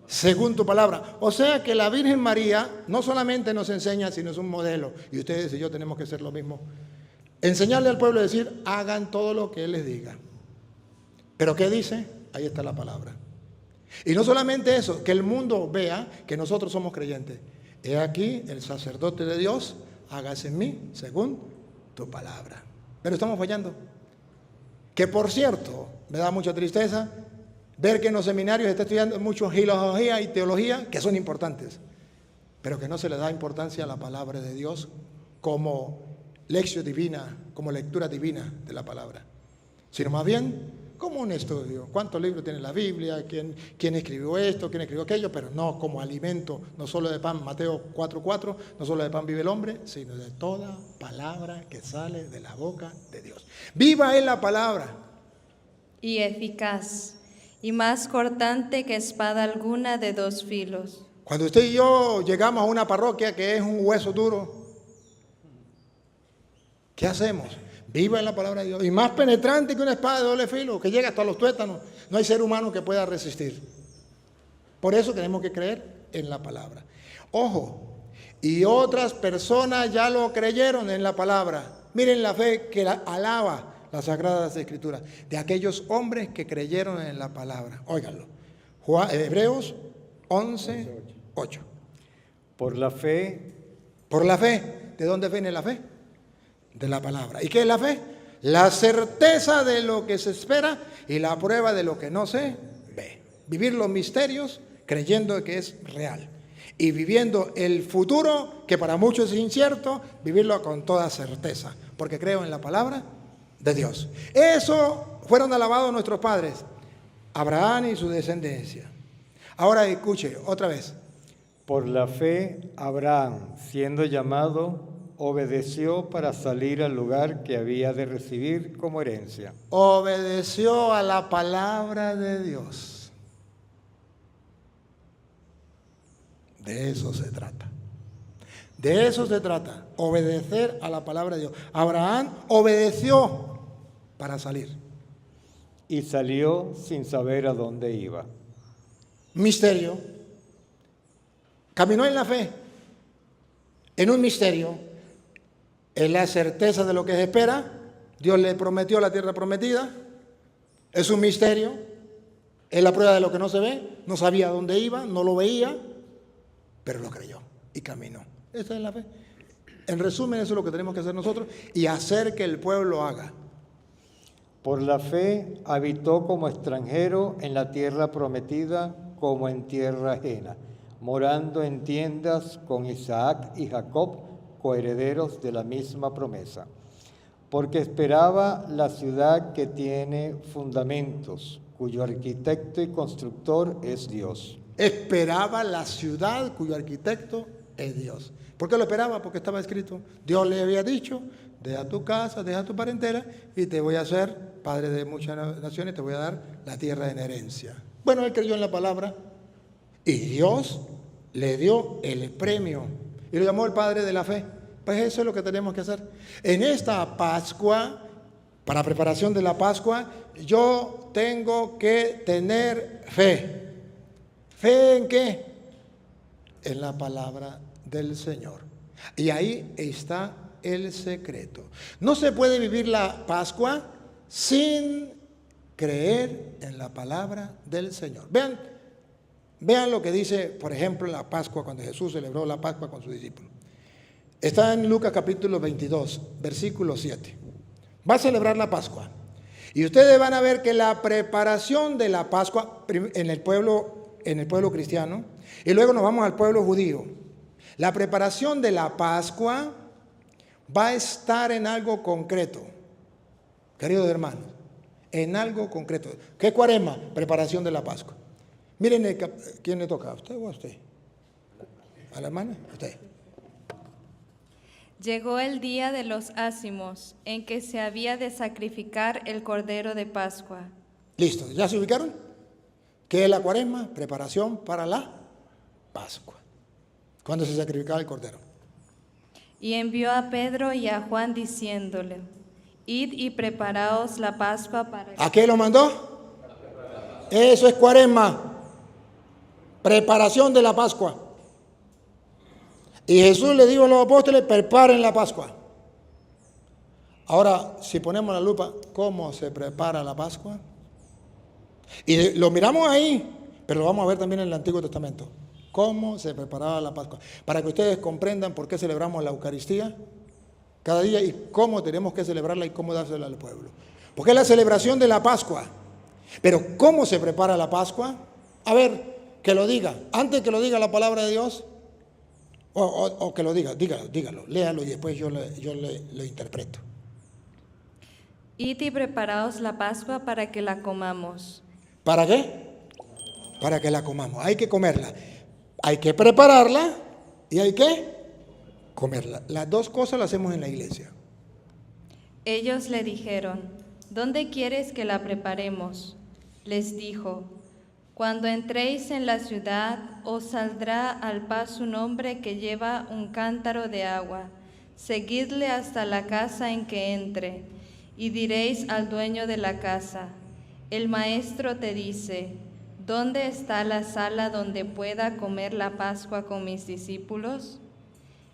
según tu palabra. O sea que la Virgen María no solamente nos enseña, sino es un modelo. Y ustedes y yo tenemos que hacer lo mismo. Enseñarle al pueblo a decir, hagan todo lo que Él les diga. ¿Pero qué dice? Ahí está la palabra. Y no solamente eso, que el mundo vea que nosotros somos creyentes. He aquí el sacerdote de Dios, hágase en mí según tu palabra. Pero estamos fallando. Que por cierto, me da mucha tristeza, ver que en los seminarios se está estudiando mucho filología y teología, que son importantes, pero que no se le da importancia a la palabra de Dios como lección divina, como lectura divina de la palabra, sino más bien como un estudio. ¿Cuántos libros tiene la Biblia? ¿Quién escribió esto? ¿Quién escribió aquello? Pero no como alimento, no solo de pan, Mateo 4:4, no solo de pan vive el hombre, sino de toda palabra que sale de la boca de Dios. Viva es la palabra. Y eficaz, y más cortante que espada alguna de 2 filos. Cuando usted y yo llegamos a una parroquia que es un hueso duro, ¿qué hacemos? Viva en la palabra de Dios. Y más penetrante que una espada de doble filo, que llega hasta los tuétanos. No hay ser humano que pueda resistir. Por eso tenemos que creer en la palabra. Ojo, y otras personas ya lo creyeron en la palabra. Miren la fe que alaba las Sagradas Escrituras, de aquellos hombres que creyeron en la palabra. Óiganlo. Hebreos 11:8. Por la fe, Por la fe. ¿De dónde viene la fe? De la palabra. ¿Y qué es la fe? La certeza de lo que se espera y la prueba de lo que no se ve. Vivir los misterios creyendo que es real. Y viviendo el futuro, que para muchos es incierto, vivirlo con toda certeza, porque creo en la palabra de Dios. Eso fueron alabados nuestros padres, Abraham y su descendencia. Ahora escuche otra vez. por la fe, Abraham, siendo llamado, obedeció para salir al lugar que había de recibir como herencia. Obedeció a la palabra de Dios. De eso se trata. De eso se trata, obedecer a la palabra de Dios. Abraham obedeció para salir. Y salió sin saber a dónde iba. Misterio. Caminó en la fe, en un misterio, en la certeza de lo que se espera. Dios le prometió la tierra prometida. Es un misterio. Es la prueba de lo que no se ve. No sabía dónde iba, no lo veía, pero lo creyó y caminó. Esa es la fe. En resumen, eso es lo que tenemos que hacer nosotros y hacer que el pueblo lo haga. Por la fe habitó como extranjero en la tierra prometida como en tierra ajena, morando en tiendas con Isaac y Jacob, coherederos de la misma promesa, porque esperaba la ciudad que tiene fundamentos, cuyo arquitecto y constructor es Dios. Esperaba la ciudad cuyo arquitecto es Dios. ¿Por qué lo esperaba? Porque estaba escrito. Dios le había dicho, deja tu casa, deja tu parentela y te voy a hacer padre de muchas naciones, te voy a dar la tierra en herencia. Bueno, él creyó en la palabra y Dios le dio el premio y lo llamó el padre de la fe. Pues eso es lo que tenemos que hacer. En esta Pascua, para preparación de la Pascua, yo tengo que tener fe. ¿Fe en qué? En la palabra del Señor. Y ahí está el secreto. No se puede vivir la Pascua sin creer en la palabra del Señor. Vean lo que dice, por ejemplo, la Pascua, cuando Jesús celebró la Pascua con sus discípulos. Está en Lucas capítulo 22, versículo 7. Va a celebrar la Pascua. Y ustedes van a ver que la preparación de la Pascua en el pueblo cristiano, y luego nos vamos al pueblo judío. La preparación de la Pascua va a estar en algo concreto, queridos hermanos, en algo concreto. ¿Qué cuaresma? Preparación de la Pascua. Miren, ¿quién le toca? ¿A usted o a usted? ¿A la hermana? ¿A usted? Llegó el día de los ácimos, en que se había de sacrificar el cordero de Pascua. Listo, ¿ya se ubicaron? ¿Qué es la cuaresma? Preparación para la Pascua. ¿Cuándo se sacrificaba el cordero? Y envió a Pedro y a Juan diciéndole, id y preparaos la Pascua para... ¿A qué lo mandó? Eso es cuaresma. Preparación de la Pascua. Y Jesús le dijo a los apóstoles, preparen la Pascua. Ahora, si ponemos la lupa, ¿cómo se prepara la Pascua? Y lo miramos ahí, pero lo vamos a ver también en el Antiguo Testamento. ¿Cómo se preparaba la Pascua? Para que ustedes comprendan por qué celebramos la Eucaristía cada día y cómo tenemos que celebrarla y cómo dársela al pueblo. Porque es la celebración de la Pascua. Pero ¿cómo se prepara la Pascua? A ver, que lo diga. Antes que lo diga la palabra de Dios, o que lo diga, dígalo, léalo y después yo lo interpreto. Id y preparaos la Pascua para que la comamos. ¿Para qué? Para que la comamos. Hay que comerla. Hay que prepararla y hay que comerla. Las dos cosas las hacemos en la iglesia. Ellos le dijeron, ¿dónde quieres que la preparemos? Les dijo, cuando entréis en la ciudad, os saldrá al paso un hombre que lleva un cántaro de agua. Seguidle hasta la casa en que entre, y diréis al dueño de la casa, el maestro te dice, ¿dónde está la sala donde pueda comer la Pascua con mis discípulos?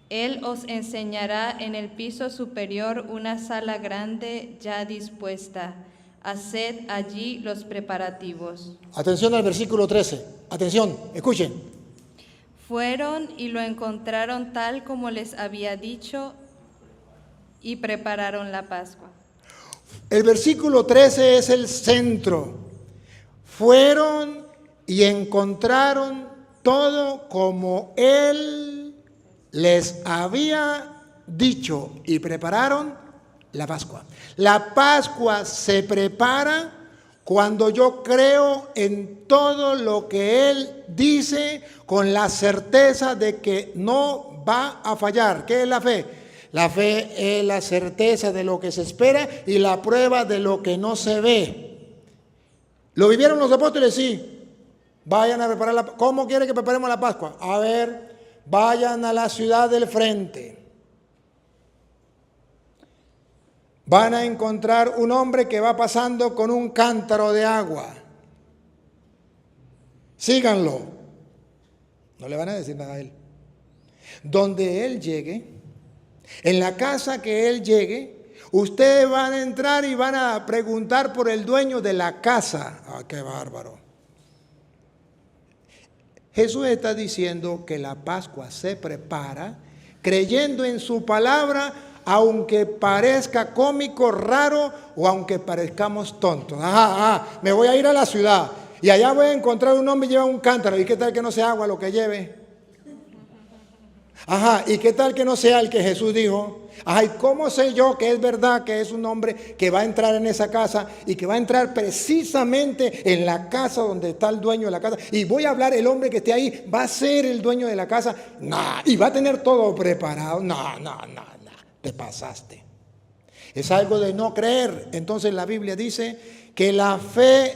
Él os enseñará en el piso superior una sala grande ya dispuesta. Haced allí los preparativos. Atención al versículo 13. Atención, escuchen. Fueron y lo encontraron tal como les había dicho y prepararon la Pascua. El versículo 13 es el centro. Fueron y encontraron todo como Él les había dicho y prepararon la Pascua. La Pascua se prepara cuando yo creo en todo lo que Él dice con la certeza de que no va a fallar. ¿Qué es la fe? La fe es la certeza de lo que se espera y la prueba de lo que no se ve. ¿Lo vivieron los apóstoles? Sí. Vayan a preparar la Pascua. ¿Cómo quiere que preparemos la Pascua? A ver, vayan a la ciudad del frente. Van a encontrar un hombre que va pasando con un cántaro de agua. Síganlo. No le van a decir nada a él. Donde él llegue, en la casa que él llegue, ustedes van a entrar y van a preguntar por el dueño de la casa. ¡Ah, qué bárbaro! Jesús está diciendo que la Pascua se prepara creyendo en su palabra, aunque parezca cómico, raro o aunque parezcamos tontos. Me voy a ir a la ciudad y allá voy a encontrar un hombre que lleva un cántaro. ¿Y qué tal que no sea agua lo que lleve? ¿Y qué tal que no sea el que Jesús dijo? ¿Y cómo sé yo que es verdad que es un hombre que va a entrar en esa casa y que va a entrar precisamente en la casa donde está el dueño de la casa? Y voy a hablar, el hombre que esté ahí va a ser el dueño de la casa. Y va a tener todo preparado. No, te pasaste. Es algo de no creer. Entonces la Biblia dice que la fe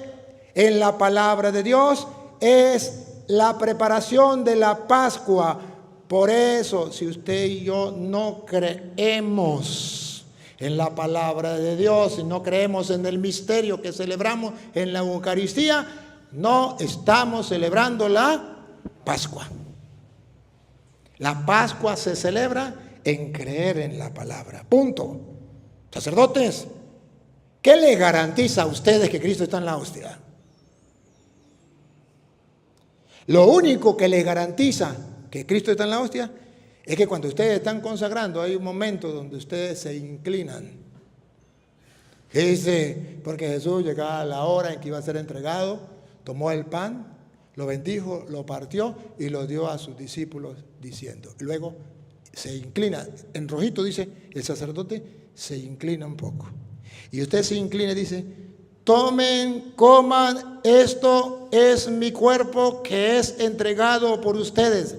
en la palabra de Dios es la preparación de la Pascua. Por eso, si usted y yo no creemos en la palabra de Dios y no creemos en el misterio que celebramos en la Eucaristía, no estamos celebrando la Pascua. La Pascua se celebra en creer en la palabra. Punto. Sacerdotes, ¿qué les garantiza a ustedes que Cristo está en la hostia? Lo único que les garantiza que Cristo está en la hostia es que cuando ustedes están consagrando hay un momento donde ustedes se inclinan. Y dice, porque Jesús llegaba a la hora en que iba a ser entregado, tomó el pan, lo bendijo, lo partió y lo dio a sus discípulos diciendo. Luego se inclina, en rojito dice, el sacerdote se inclina un poco. Y usted se inclina y dice, tomen, coman, esto es mi cuerpo que es entregado por ustedes.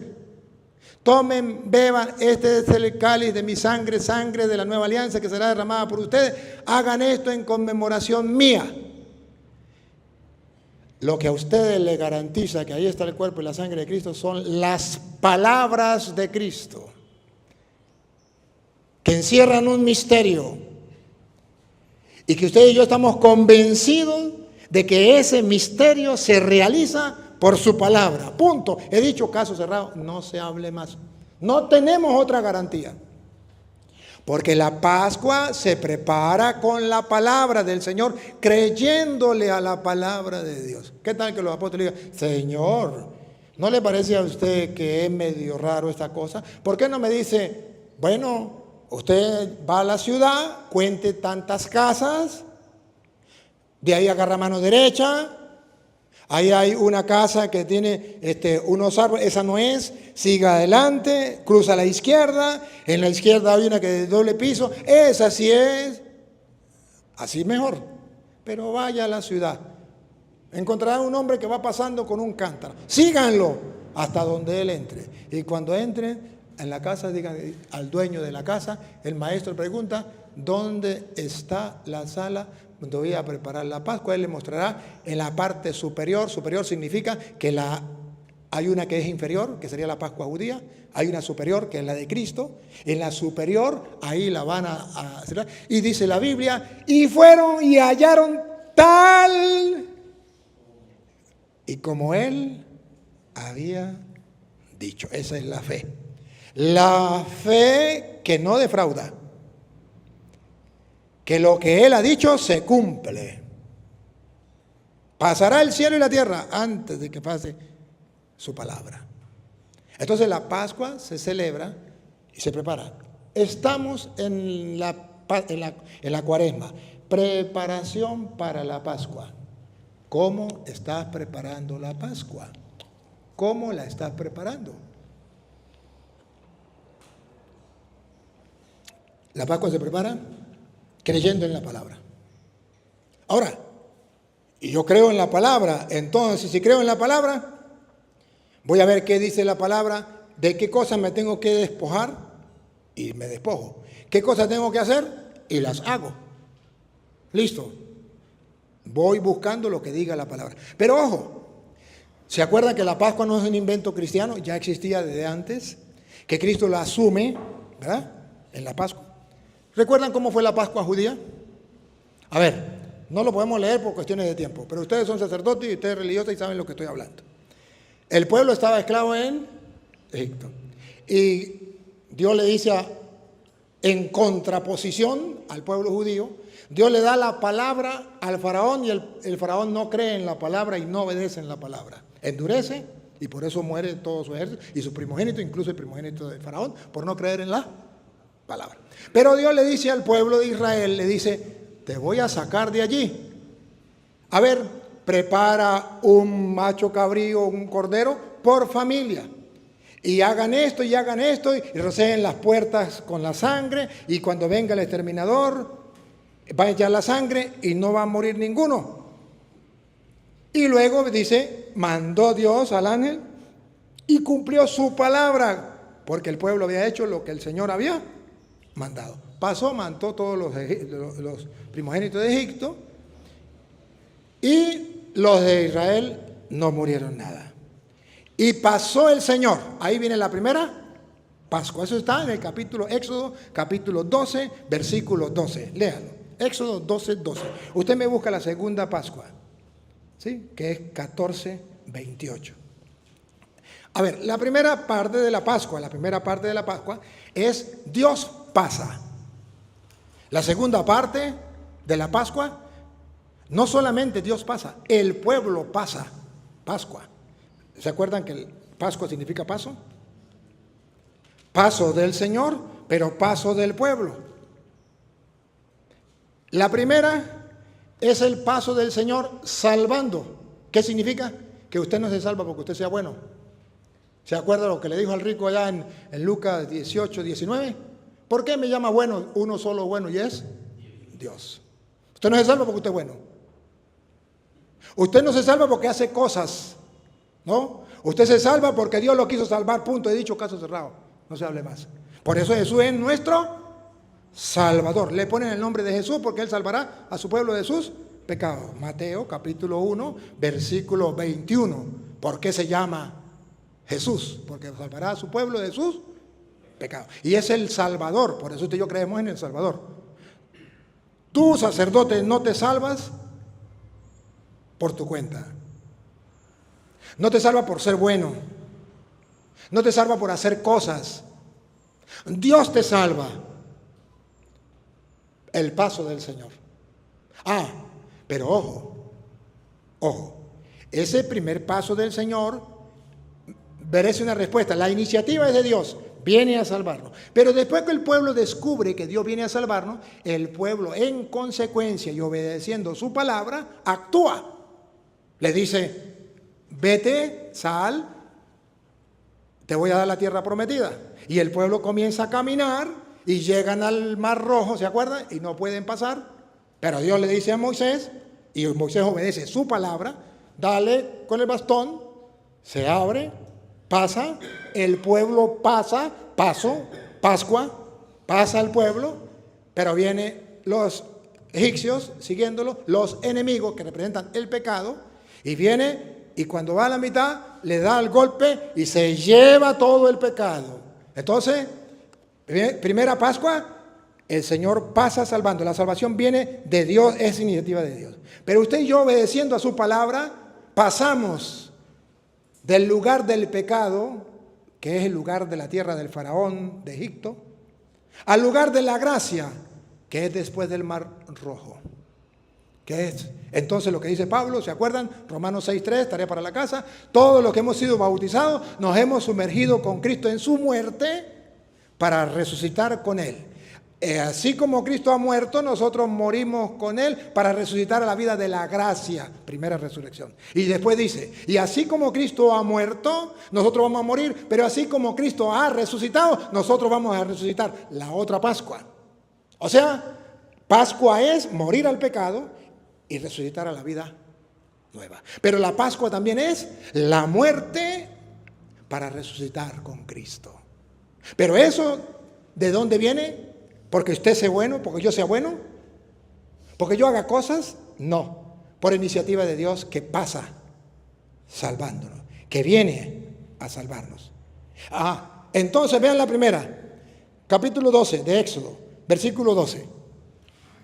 Tomen, beban, este es el cáliz de mi sangre, sangre de la nueva alianza que será derramada por ustedes. Hagan esto en conmemoración mía. Lo que a ustedes les garantiza que ahí está el cuerpo y la sangre de Cristo son las palabras de Cristo, que encierran un misterio y que ustedes y yo estamos convencidos de que ese misterio se realiza por su palabra. Punto. He dicho, caso cerrado, no se hable más. No tenemos otra garantía. Porque la Pascua se prepara con la palabra del Señor, creyéndole a la palabra de Dios. ¿Qué tal que los apóstoles digan, Señor, ¿no le parece a usted que es medio raro esta cosa? ¿Por qué no me dice, bueno, usted va a la ciudad, cuente tantas casas, De ahí agarra mano derecha. Ahí hay una casa que tiene unos árboles, esa no es. Siga adelante, cruza a la izquierda. En la izquierda hay una que es de doble piso. Esa sí es. Así mejor. Pero vaya a la ciudad. Encontrará un hombre que va pasando con un cántaro. Síganlo hasta donde él entre. Y cuando entre en la casa, digan al dueño de la casa, el maestro pregunta, ¿dónde está la sala donde voy a preparar la Pascua? Él le mostrará en la parte superior. Superior significa que hay una que es inferior, que sería la Pascua judía. Hay una superior, que es la de Cristo. En la superior, ahí la van a hacer. Y dice la Biblia, y fueron y hallaron tal y como él había dicho. Esa es la fe. La fe que no defrauda. Que lo que él ha dicho se cumple. Pasará el cielo y la tierra antes de que pase su palabra. Entonces la Pascua se celebra y se prepara. Estamos en la Cuaresma. Preparación para la Pascua. ¿Cómo estás preparando la Pascua? ¿Cómo la estás preparando? La Pascua se prepara creyendo en la palabra. Ahora, y yo creo en la palabra, entonces si creo en la palabra, voy a ver qué dice la palabra, de qué cosas me tengo que despojar y me despojo. ¿Qué cosas tengo que hacer? Y las hago. Listo. Voy buscando lo que diga la palabra. Pero ojo, ¿se acuerdan que la Pascua no es un invento cristiano? Ya existía desde antes, que Cristo la asume, ¿verdad? En la Pascua. ¿Recuerdan cómo fue la Pascua judía? A ver, no lo podemos leer por cuestiones de tiempo, pero ustedes son sacerdotes y ustedes religiosos y saben lo que estoy hablando. El pueblo estaba esclavo en Egipto. Y Dios le dice en contraposición al pueblo judío, Dios le da la palabra al faraón y el faraón no cree en la palabra y no obedece en la palabra. Endurece y por eso muere todo su ejército y su primogénito, incluso el primogénito del faraón, por no creer en la palabra. Pero Dios le dice al pueblo de Israel, le dice, te voy a sacar de allí. A ver, prepara un macho cabrío, un cordero por familia. Y hagan esto y roceen las puertas con la sangre y cuando venga el exterminador va a echar la sangre y no va a morir ninguno. Y luego dice, mandó Dios al ángel y cumplió su palabra, porque el pueblo había hecho lo que el Señor había mandado. Pasó, mató todos los primogénitos de Egipto y los de Israel no murieron nada. Y pasó el Señor. Ahí viene la primera Pascua. Eso está en el capítulo Éxodo, capítulo 12, versículo 12. Léalo. Éxodo 12, 12. Usted me busca la segunda Pascua, ¿sí? Que es 14, 28. A ver, la primera parte de la Pascua es Dios pasa. La segunda parte de la Pascua, no solamente Dios pasa, el pueblo pasa. Pascua. ¿Se acuerdan que Pascua significa paso? Paso del Señor, pero paso del pueblo. La primera es el paso del Señor salvando. ¿Qué significa? Que usted no se salva porque usted sea bueno. ¿Se acuerda lo que le dijo al rico allá en Lucas 18, 19? ¿Por qué me llama bueno? Uno solo bueno y es Dios. Usted no se salva porque usted es bueno. Usted no se salva porque hace cosas, ¿no? Usted se salva porque Dios lo quiso salvar, punto. He dicho, caso cerrado. No se hable más. Por eso Jesús es nuestro Salvador. Le ponen el nombre de Jesús porque Él salvará a su pueblo de sus pecados. Mateo capítulo 1, versículo 21. ¿Por qué se llama Jesús? Porque salvará a su pueblo de sus pecados. Y es el Salvador. Por eso usted y yo creemos en el Salvador. Tú, sacerdote, no te salvas por tu cuenta. No te salva por ser bueno. No te salva por hacer cosas. Dios te salva. El paso del Señor. Pero ojo. Ese primer paso del Señor merece una respuesta. La iniciativa es de Dios, viene a salvarnos. Pero después que el pueblo descubre que Dios viene a salvarnos, el pueblo en consecuencia y obedeciendo su palabra, actúa. Le dice, vete, sal, te voy a dar la tierra prometida. Y el pueblo comienza a caminar y llegan al Mar Rojo, ¿se acuerdan? Y no pueden pasar. Pero Dios le dice a Moisés, y Moisés obedece su palabra, dale con el bastón, se abre, pasa, el pueblo pasa, Pascua, pasa el pueblo, pero vienen los egipcios siguiéndolo, los enemigos que representan el pecado, y viene, y cuando va a la mitad, le da el golpe y se lleva todo el pecado. Entonces, primera Pascua, el Señor pasa salvando. La salvación viene de Dios, es iniciativa de Dios. Pero usted y yo, obedeciendo a su palabra, pasamos del lugar del pecado, que es el lugar de la tierra del faraón de Egipto, al lugar de la gracia, que es después del Mar Rojo. ¿Qué es? Entonces lo que dice Pablo, ¿se acuerdan? Romanos 6:3, tarea para la casa. Todos los que hemos sido bautizados nos hemos sumergido con Cristo en su muerte para resucitar con Él. Así como Cristo ha muerto, nosotros morimos con Él para resucitar a la vida de la gracia, primera resurrección. Y después dice, y así como Cristo ha muerto, nosotros vamos a morir, pero así como Cristo ha resucitado, nosotros vamos a resucitar la otra Pascua. O sea, Pascua es morir al pecado y resucitar a la vida nueva. Pero la Pascua también es la muerte para resucitar con Cristo. Pero eso, ¿de dónde viene? ¿Porque usted sea bueno? ¿Porque yo sea bueno? ¿Porque yo haga cosas? No. Por iniciativa de Dios que pasa salvándonos, que viene a salvarnos. Entonces vean la primera, capítulo 12 de Éxodo, versículo 12.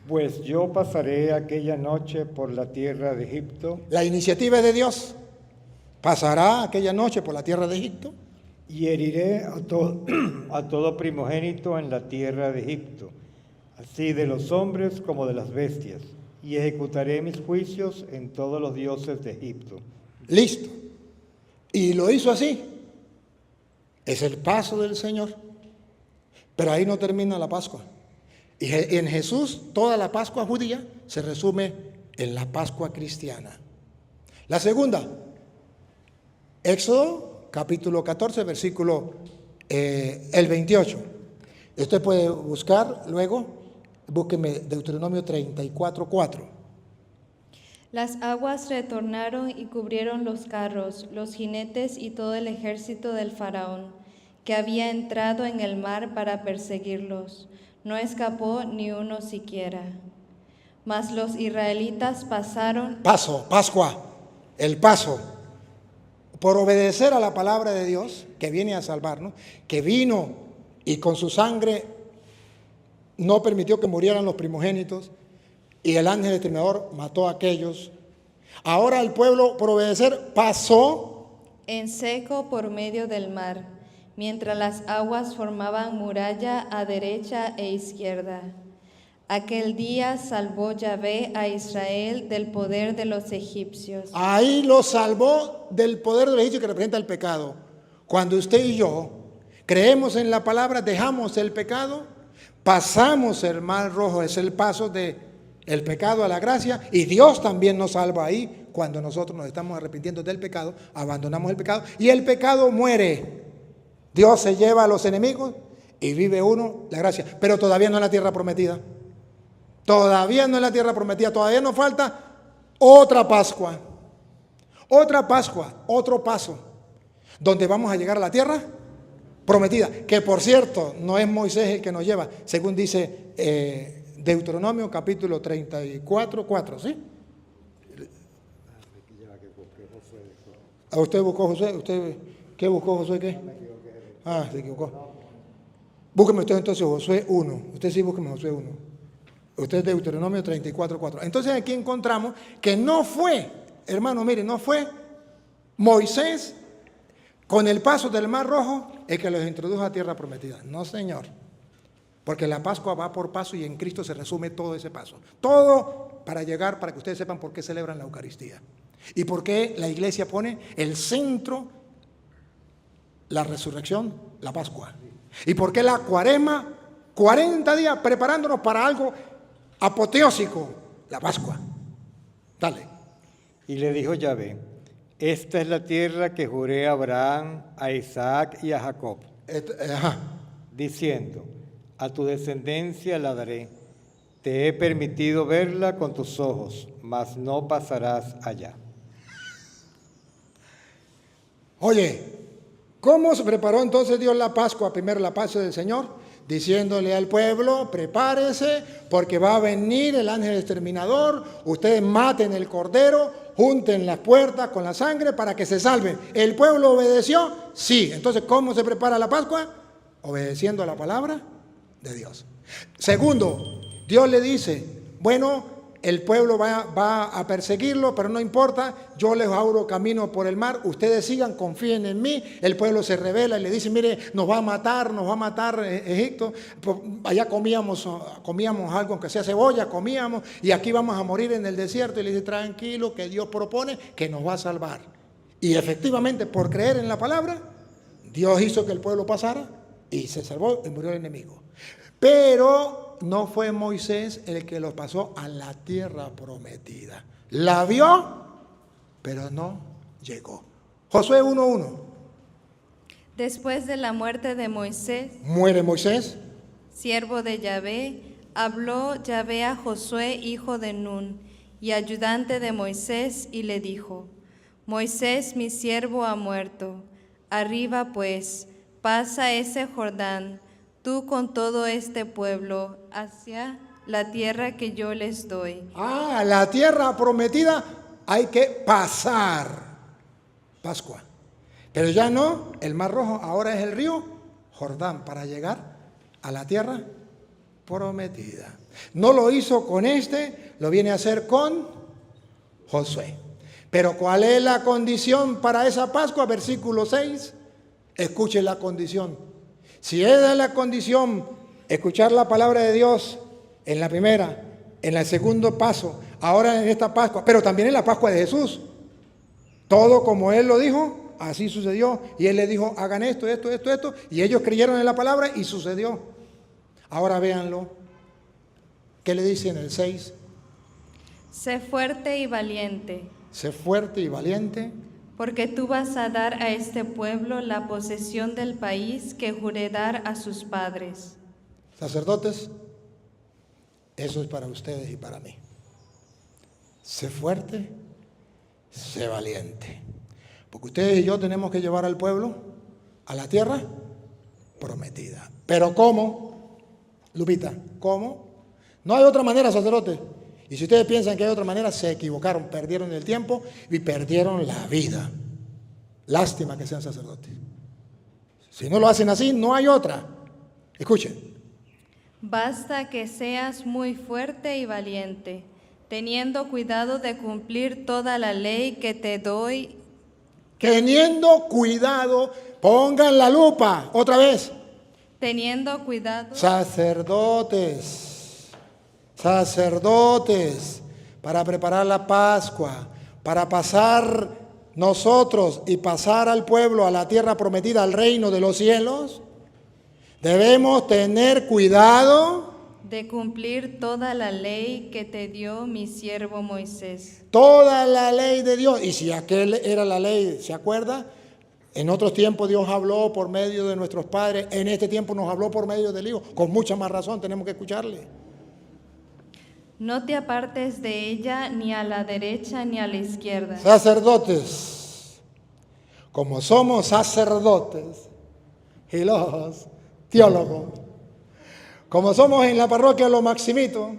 Pues yo pasaré aquella noche por la tierra de Egipto. La iniciativa de Dios. Pasará aquella noche por la tierra de Egipto. Y heriré a todo primogénito en la tierra de Egipto, así de los hombres como de las bestias, y ejecutaré mis juicios en todos los dioses de Egipto. Listo. Y lo hizo así. Es el paso del Señor. Pero ahí no termina la Pascua. Y en Jesús toda la Pascua judía se resume en la Pascua cristiana. La segunda, Éxodo capítulo 14, versículo el 28. Usted puede buscar luego, búsqueme Deuteronomio 34:4. Las aguas retornaron y cubrieron los carros, los jinetes y todo el ejército del faraón, que había entrado en el mar para perseguirlos. No escapó ni uno siquiera. Mas los israelitas pasaron. Pascua, el paso. Por obedecer a la palabra de Dios, que viene a salvarnos, que vino y con su sangre no permitió que murieran los primogénitos, y el ángel exterminador mató a aquellos. Ahora el pueblo, por obedecer, pasó en seco por medio del mar, mientras las aguas formaban muralla a derecha e izquierda. Aquel día salvó Yahvé a Israel del poder de los egipcios. Ahí lo salvó del poder de los egipcios, que representa el pecado. Cuando usted y yo creemos en la palabra, dejamos el pecado, pasamos el Mar Rojo, es el paso del pecado a la gracia, y Dios también nos salva ahí cuando nosotros nos estamos arrepintiendo del pecado, abandonamos el pecado y el pecado muere. Dios se lleva a los enemigos y vive uno la gracia, pero todavía no es la tierra prometida. Todavía no es la tierra prometida, todavía nos falta otra Pascua, otro paso, donde vamos a llegar a la tierra prometida, que por cierto no es Moisés el que nos lleva, según dice Deuteronomio capítulo 34:4, ¿sí? ¿A usted buscó Josué? ¿Usted qué buscó Josué? ¿Qué? Se equivocó. Búsqueme usted entonces Josué 1. Usted sí, búsqueme Josué 1. Usted es Deuteronomio 34:4. Entonces aquí encontramos que no fue, hermano, mire, no fue Moisés con el paso del Mar Rojo el que los introdujo a tierra prometida. No, señor. Porque la Pascua va por paso y en Cristo se resume todo ese paso. Todo para llegar, para que ustedes sepan por qué celebran la Eucaristía. Y por qué la iglesia pone el centro, la resurrección, la Pascua. ¿Y por qué la cuaresma? 40 días preparándonos para algo apoteósico, la Pascua. Dale. Y le dijo Yahvé, esta es la tierra que juré a Abraham, a Isaac y a Jacob, diciendo, a tu descendencia la daré. Te he permitido verla con tus ojos, mas no pasarás allá. Oye, ¿cómo se preparó entonces Dios la Pascua? Primero la Pascua del Señor, diciéndole al pueblo, prepárese, porque va a venir el ángel exterminador, ustedes maten el cordero, junten las puertas con la sangre para que se salven. ¿El pueblo obedeció? Sí. Entonces, ¿cómo se prepara la Pascua? Obedeciendo a la palabra de Dios. Segundo, Dios le dice, bueno, el pueblo va a perseguirlo, pero no importa, yo les abro camino por el mar, ustedes sigan, confíen en mí. El pueblo se revela y le dice, mire, nos va a matar Egipto. Allá comíamos algo, aunque sea cebolla, comíamos, y aquí vamos a morir en el desierto. Y le dice, tranquilo, que Dios propone que nos va a salvar. Y efectivamente, por creer en la palabra, Dios hizo que el pueblo pasara y se salvó y murió el enemigo. Pero no fue Moisés el que los pasó a la tierra prometida. La vio, pero no llegó. Josué 1:1. Después de la muerte de Moisés, Muere Moisés. siervo de Yahvé, habló Yahvé a Josué, hijo de Nun, y ayudante de Moisés, y le dijo, Moisés, mi siervo, ha muerto. Arriba, pues, pasa ese Jordán, tú con todo este pueblo, hacia la tierra que yo les doy. La tierra prometida hay que pasar. Pascua. Pero ya no, el Mar Rojo ahora es el río Jordán para llegar a la tierra prometida. No lo hizo con lo viene a hacer con Josué. Pero ¿cuál es la condición para esa Pascua? Versículo 6. Escuche la condición. Si esa es la condición, escuchar la palabra de Dios en la primera, en el segundo paso, ahora en esta Pascua, pero también en la Pascua de Jesús. Todo como Él lo dijo, así sucedió. Y Él les dijo, hagan esto, y ellos creyeron en la palabra y sucedió. Ahora véanlo. ¿Qué le dice en el 6? Sé fuerte y valiente. Sé fuerte y valiente. Porque tú vas a dar a este pueblo la posesión del país que juré dar a sus padres. Sacerdotes, eso es para ustedes y para mí. Sé fuerte, sé valiente. Porque ustedes y yo tenemos que llevar al pueblo a la tierra prometida. ¿Pero cómo? Lupita, ¿cómo? No hay otra manera, sacerdotes. Y si ustedes piensan que hay otra manera, se equivocaron, perdieron el tiempo y perdieron la vida. Lástima que sean sacerdotes. Si no lo hacen así, no hay otra. Escuchen. Basta que seas muy fuerte y valiente, teniendo cuidado de cumplir toda la ley que te doy. Teniendo cuidado, pongan la lupa, otra vez. Teniendo cuidado. Sacerdotes, para preparar la Pascua, para pasar nosotros y pasar al pueblo a la tierra prometida, al reino de los cielos, debemos tener cuidado de cumplir toda la ley que te dio mi siervo Moisés. Toda la ley de Dios. Y si aquel era la ley, ¿se acuerda? En otros tiempos Dios habló por medio de nuestros padres, en este tiempo nos habló por medio del Hijo. Con mucha más razón tenemos que escucharle. No te apartes de ella ni a la derecha ni a la izquierda. Sacerdotes, como somos sacerdotes y los teólogos, como somos en la parroquia Los Maximitos,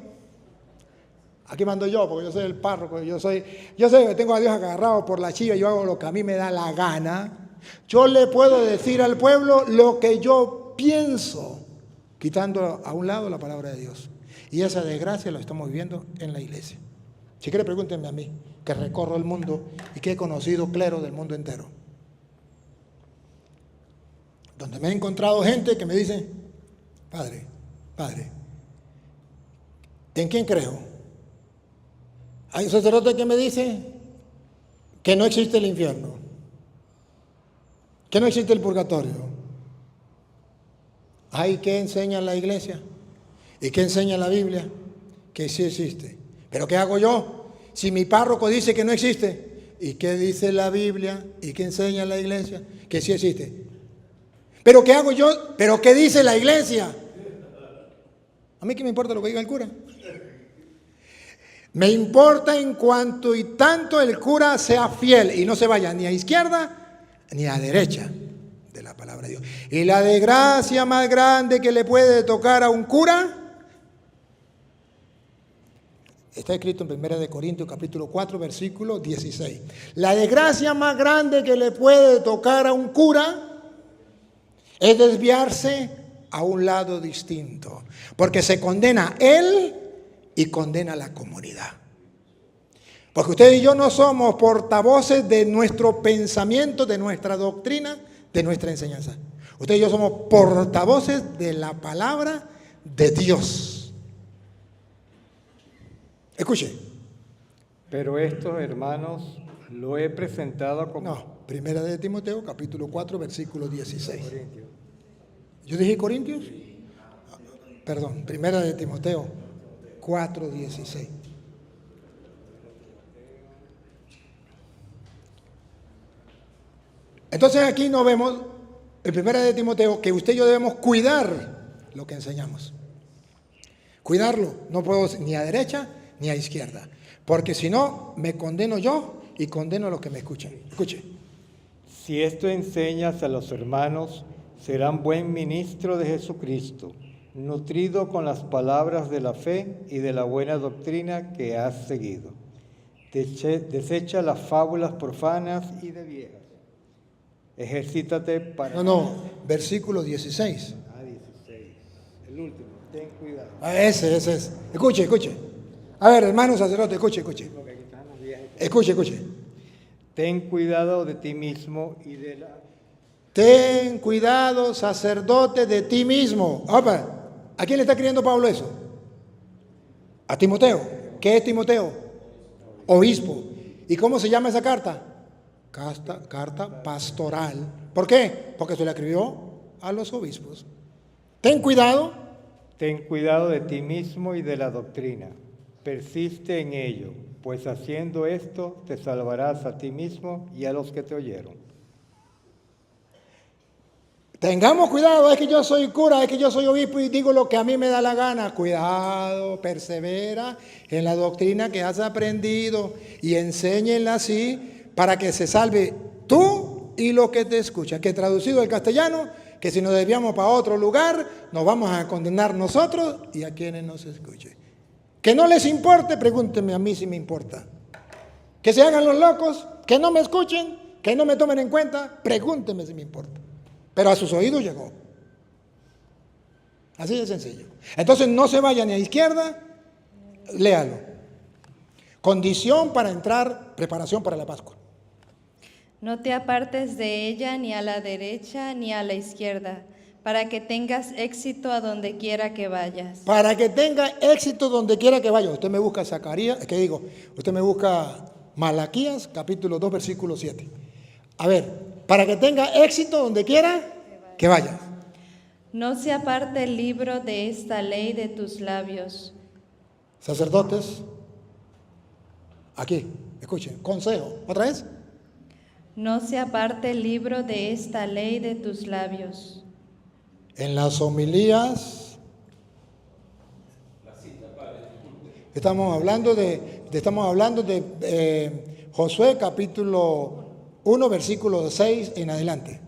aquí mando yo porque yo soy el párroco, yo sé que tengo a Dios agarrado por la chiva, yo hago lo que a mí me da la gana. Yo le puedo decir al pueblo lo que yo pienso, quitando a un lado la palabra de Dios. Y esa desgracia lo estamos viviendo en la iglesia. Si quiere, pregúntenme a mí, que recorro el mundo y que he conocido clero del mundo entero. Donde me he encontrado gente que me dice, padre, ¿en quién creo? Hay un sacerdote que me dice que no existe el infierno, que no existe el purgatorio. Ay, ¿qué enseña la iglesia? ¿Y qué enseña la Biblia? Que sí existe. ¿Pero qué hago yo? Si mi párroco dice que no existe. ¿Y qué dice la Biblia? ¿Y qué enseña la iglesia? Que sí existe. ¿Pero qué hago yo? ¿Pero qué dice la iglesia? ¿A mí qué me importa lo que diga el cura? Me importa en cuanto y tanto el cura sea fiel y no se vaya ni a izquierda ni a derecha de la palabra de Dios. Y la desgracia más grande que le puede tocar a un cura está escrito en 1 Corintios capítulo 4 versículo 16. La desgracia más grande que le puede tocar a un cura es desviarse a un lado distinto, porque se condena él y condena a la comunidad. Porque usted y yo no somos portavoces de nuestro pensamiento, de nuestra doctrina, de nuestra enseñanza. Usted y yo somos portavoces de la palabra de Dios. Escuche. Pero estos, hermanos, lo he presentado como... No, 1 Timoteo, capítulo 4, versículo 16. ¿Yo dije Corintios? Perdón, 1 Timoteo 4, 16. Entonces aquí nos vemos, en 1 Timoteo, que usted y yo debemos cuidar lo que enseñamos. Cuidarlo, no puedo ni a derecha ni a izquierda, porque si no, me condeno yo y condeno a los que me escuchan. Escuche. Si esto enseñas a los hermanos, serán buen ministro de Jesucristo, nutrido con las palabras de la fe y de la buena doctrina que has seguido. Desecha las fábulas profanas y de viejas. Ejercítate para... No, versículo 16. 16. El último, ten cuidado. Ese es. Escuche. A ver, hermano sacerdote, escuche. Escuche. Ten cuidado de ti mismo y de la... Ten cuidado, sacerdote, de ti mismo. Opa, ¿a quién le está escribiendo Pablo eso? A Timoteo. ¿Qué es Timoteo? Obispo. ¿Y cómo se llama esa carta? Carta pastoral. ¿Por qué? Porque se la escribió a los obispos. Ten cuidado. Ten cuidado de ti mismo y de la doctrina. Persiste en ello, pues haciendo esto te salvarás a ti mismo y a los que te oyeron. Tengamos cuidado, es que yo soy cura, es que yo soy obispo y digo lo que a mí me da la gana. Cuidado, persevera en la doctrina que has aprendido y enséñenla así para que se salve tú y los que te escuchan. Que traducido al castellano, que si nos desviamos para otro lugar, nos vamos a condenar nosotros y a quienes nos escuchen. Que no les importe, pregúntenme a mí si me importa. Que se hagan los locos, que no me escuchen, que no me tomen en cuenta, pregúntenme si me importa. Pero a sus oídos llegó. Así de sencillo. Entonces no se vaya ni a izquierda, léalo. Condición para entrar, preparación para la Pascua. No te apartes de ella ni a la derecha ni a la izquierda, para que tengas éxito a donde quiera que vayas. Para que tenga éxito donde quiera que vaya. Usted me busca Zacarías, ¿qué digo? Usted me busca Malaquías, capítulo 2, versículo 7. A ver, para que tenga éxito donde quiera que vaya. No se aparte el libro de esta ley de tus labios. Sacerdotes, aquí, escuchen, consejo, ¿otra vez? No se aparte el libro de esta ley de tus labios. En las homilías estamos hablando de Josué capítulo 1 versículo 6 en adelante.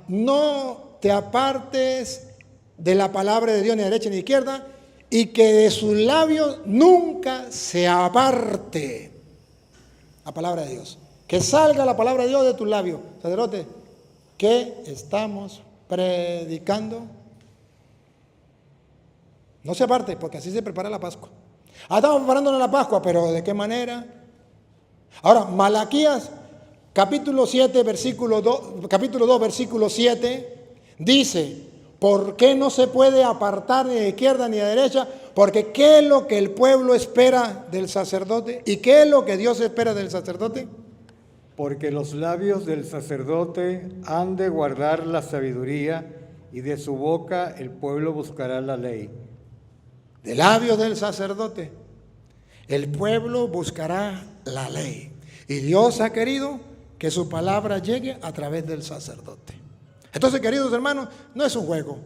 No te apartes de la palabra de Dios ni de derecha ni de izquierda, y que de sus labios nunca se aparte la palabra de Dios. Que salga la palabra de Dios de tus labios. Sacerdote, ¿qué estamos predicando? No se aparte, porque así se prepara la Pascua. Estamos preparándonos la Pascua, pero ¿de qué manera? Ahora, Malaquías, capítulo 2, versículo 7, dice, ¿por qué no se puede apartar ni de izquierda ni de derecha? Porque ¿qué es lo que el pueblo espera del sacerdote? ¿Y qué es lo que Dios espera del sacerdote? Porque los labios del sacerdote han de guardar la sabiduría y de su boca el pueblo buscará la ley. De labios del sacerdote, el pueblo buscará la ley. Y Dios ha querido que su palabra llegue a través del sacerdote. Entonces, queridos hermanos, no es un juego.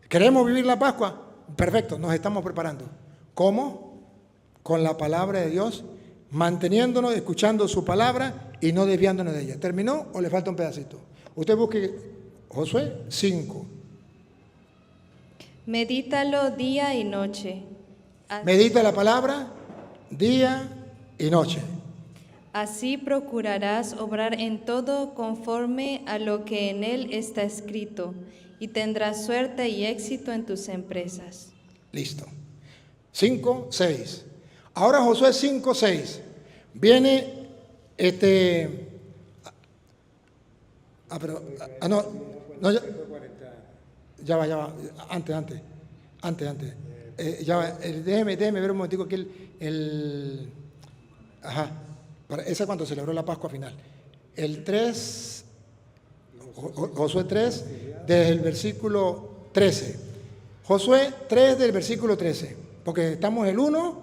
¿Queremos vivir la Pascua? Perfecto, nos estamos preparando. ¿Cómo? Con la palabra de Dios, manteniéndonos, escuchando su palabra y no desviándonos de ella. ¿Terminó o le falta un pedacito? Usted busque Josué 5. Medítalo día y noche. Medita la palabra día y noche. Así procurarás obrar en todo conforme a lo que en él está escrito, y tendrás suerte y éxito en tus empresas. Listo. 5, 6. Ahora Josué 5, 6. Viene ya va. Antes. Ya va. Déjeme ver un momentico aquí esa es cuando celebró la Pascua final. El 3, Josué 3, desde el versículo 13. Josué 3 del versículo 13, porque estamos en el 1,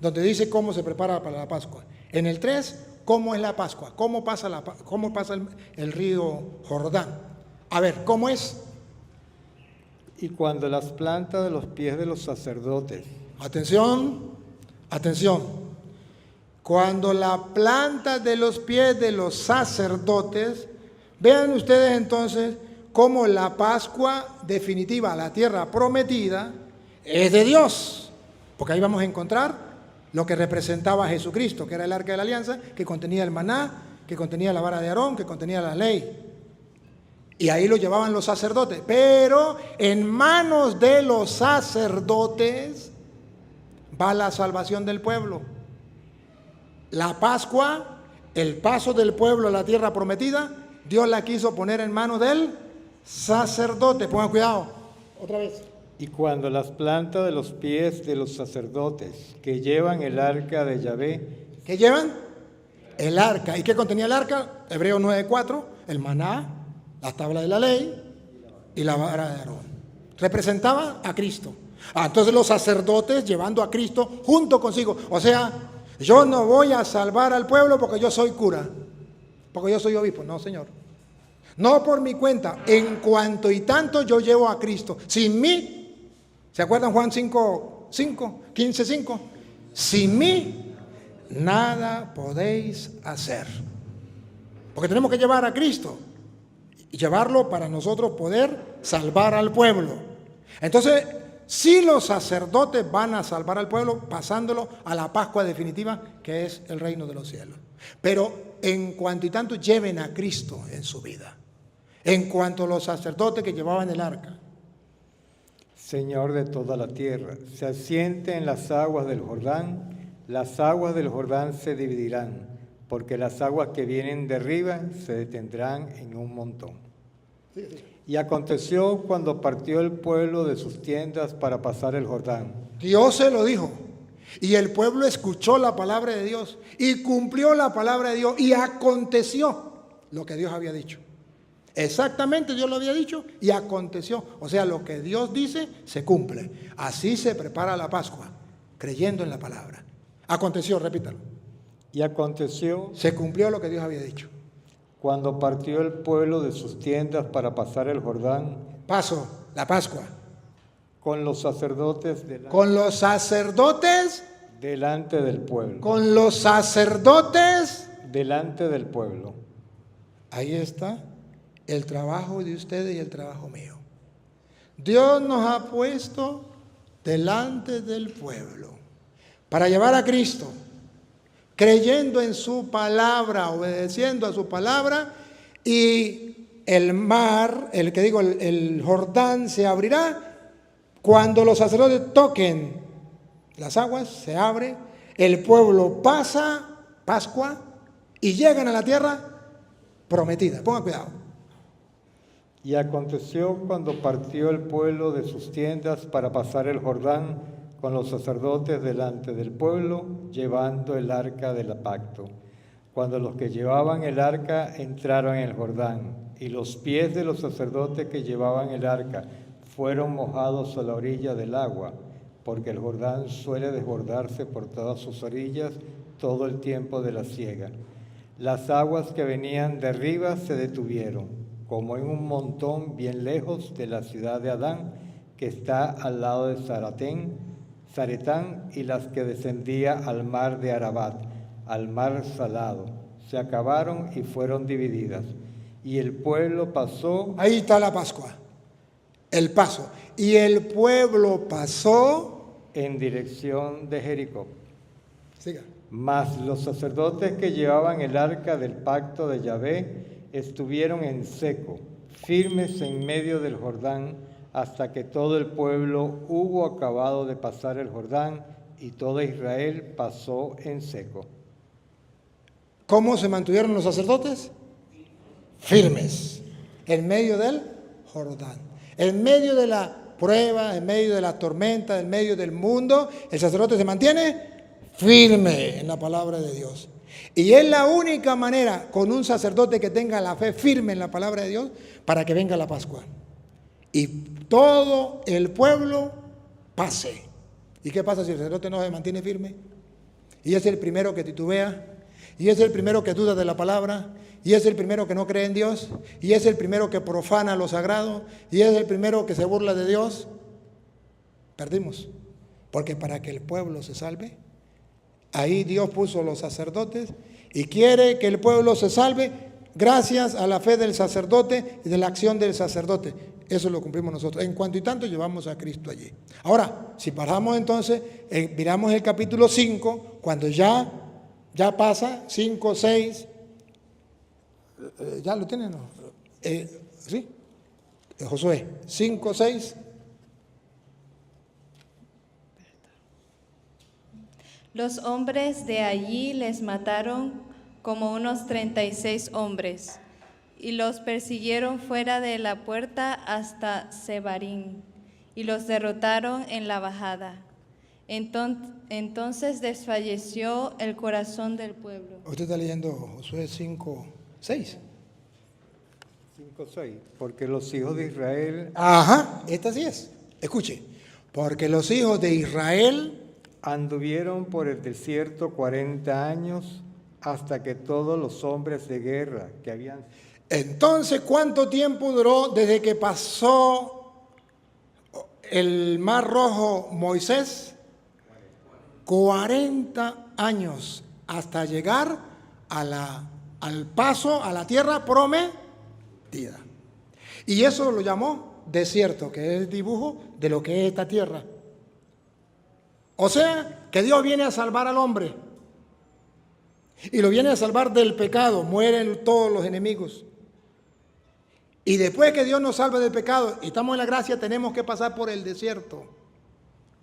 donde dice cómo se prepara para la Pascua. En el 3, cómo es la Pascua, cómo pasa el río Jordán. A ver, ¿cómo es? Y cuando las plantas de los pies de los sacerdotes. Atención. Cuando la planta de los pies de los sacerdotes, vean ustedes entonces cómo la Pascua definitiva, la tierra prometida, es de Dios. Porque ahí vamos a encontrar lo que representaba a Jesucristo, que era el arca de la alianza, que contenía el maná, que contenía la vara de Aarón, que contenía la ley. Y ahí lo llevaban los sacerdotes. Pero en manos de los sacerdotes va la salvación del pueblo. La Pascua, el paso del pueblo a la tierra prometida, Dios la quiso poner en manos del sacerdote. Pongan cuidado. Otra vez. Y cuando las plantas de los pies de los sacerdotes que llevan el arca de Yahvé. ¿Qué llevan? El arca. ¿Y qué contenía el arca? Hebreos 9:4, el maná, la tabla de la ley y la vara de Aarón. Representaba a Cristo. Entonces los sacerdotes llevando a Cristo junto consigo. O sea, yo no voy a salvar al pueblo porque yo soy cura, porque yo soy obispo. No, Señor. No por mi cuenta. En cuanto y tanto yo llevo a Cristo. Sin mí, ¿se acuerdan Juan 15:5? Sin mí, nada podéis hacer. Porque tenemos que llevar a Cristo y llevarlo para nosotros poder salvar al pueblo. Entonces, si los sacerdotes van a salvar al pueblo pasándolo a la Pascua definitiva, que es el reino de los cielos. Pero en cuanto y tanto lleven a Cristo en su vida. En cuanto a los sacerdotes que llevaban el arca. Señor de toda la tierra, se asiente en las aguas del Jordán, las aguas del Jordán se dividirán, porque las aguas que vienen de arriba se detendrán en un montón. Y aconteció cuando partió el pueblo de sus tiendas para pasar el Jordán. Dios se lo dijo. Y el pueblo escuchó la palabra de Dios y cumplió la palabra de Dios y aconteció lo que Dios había dicho. Exactamente Dios lo había dicho y aconteció. O sea, lo que Dios dice se cumple. Así se prepara la Pascua, creyendo en la palabra. Aconteció, repítalo. Y aconteció se cumplió lo que Dios había dicho. Cuando partió el pueblo de sus tiendas para pasar el Jordán. Paso, la Pascua. Con los sacerdotes delante del pueblo. Con los sacerdotes delante del pueblo. Ahí está el trabajo de ustedes y el trabajo mío. Dios nos ha puesto delante del pueblo para llevar a Cristo, creyendo en su palabra, obedeciendo a su palabra, y el mar, el Jordán se abrirá cuando los sacerdotes toquen las aguas, se abre, el pueblo pasa Pascua y llegan a la tierra prometida. Pongan cuidado. Y aconteció cuando partió el pueblo de sus tiendas para pasar el Jordán con los sacerdotes delante del pueblo, llevando el arca del pacto. Cuando los que llevaban el arca entraron en el Jordán, y los pies de los sacerdotes que llevaban el arca fueron mojados a la orilla del agua, porque el Jordán suele desbordarse por todas sus orillas todo el tiempo de la siega. Las aguas que venían de arriba se detuvieron, como en un montón bien lejos de la ciudad de Adán, que está al lado de Zaretán, y las que descendía al mar de Arabat, al mar salado. Se acabaron y fueron divididas. Y el pueblo pasó. Ahí está la Pascua, el paso. Y el pueblo pasó. En dirección de Jericó. Siga. Mas los sacerdotes que llevaban el arca del pacto de Yahvé estuvieron en seco, firmes en medio del Jordán, hasta que todo el pueblo hubo acabado de pasar el Jordán, y todo Israel pasó en seco. ¿Cómo se mantuvieron los sacerdotes? Firmes, en medio del Jordán, en medio de la prueba, en medio de la tormenta, en medio del mundo, el sacerdote se mantiene firme en la palabra de Dios. Y es la única manera con un sacerdote que tenga la fe firme en la palabra de Dios para que venga la Pascua. Y todo el pueblo pase. ¿Y qué pasa si el sacerdote no se mantiene firme? Y es el primero que titubea, y es el primero que duda de la palabra, y es el primero que no cree en Dios, y es el primero que profana lo sagrado, y es el primero que se burla de Dios. Perdimos. Porque para que el pueblo se salve, ahí Dios puso los sacerdotes y quiere que el pueblo se salve gracias a la fe del sacerdote y de la acción del sacerdote. Eso lo cumplimos nosotros. En cuanto y tanto llevamos a Cristo allí. Ahora, si paramos entonces, miramos el capítulo 5, cuando ya pasa, 5, 6, ¿ya lo tienen? ¿No? ¿Sí? Josué, 5, 6. Los hombres de allí les mataron como unos 36 hombres, y los persiguieron fuera de la puerta hasta Sebarín, y los derrotaron en la bajada. Entonces desfalleció el corazón del pueblo. Usted está leyendo Josué 5, 6. 5:6. Porque los hijos de Israel Ajá, esta sí es. Escuche, porque los hijos de Israel anduvieron por el desierto 40 años hasta que todos los hombres de guerra que habían... Entonces, ¿cuánto tiempo duró desde que pasó el Mar Rojo Moisés? 40 años hasta llegar al paso a la tierra prometida. Y eso lo llamó desierto, que es el dibujo de lo que es esta tierra. O sea, que Dios viene a salvar al hombre. Y lo viene a salvar del pecado. Mueren todos los enemigos. Y después que Dios nos salve del pecado y estamos en la gracia, tenemos que pasar por el desierto.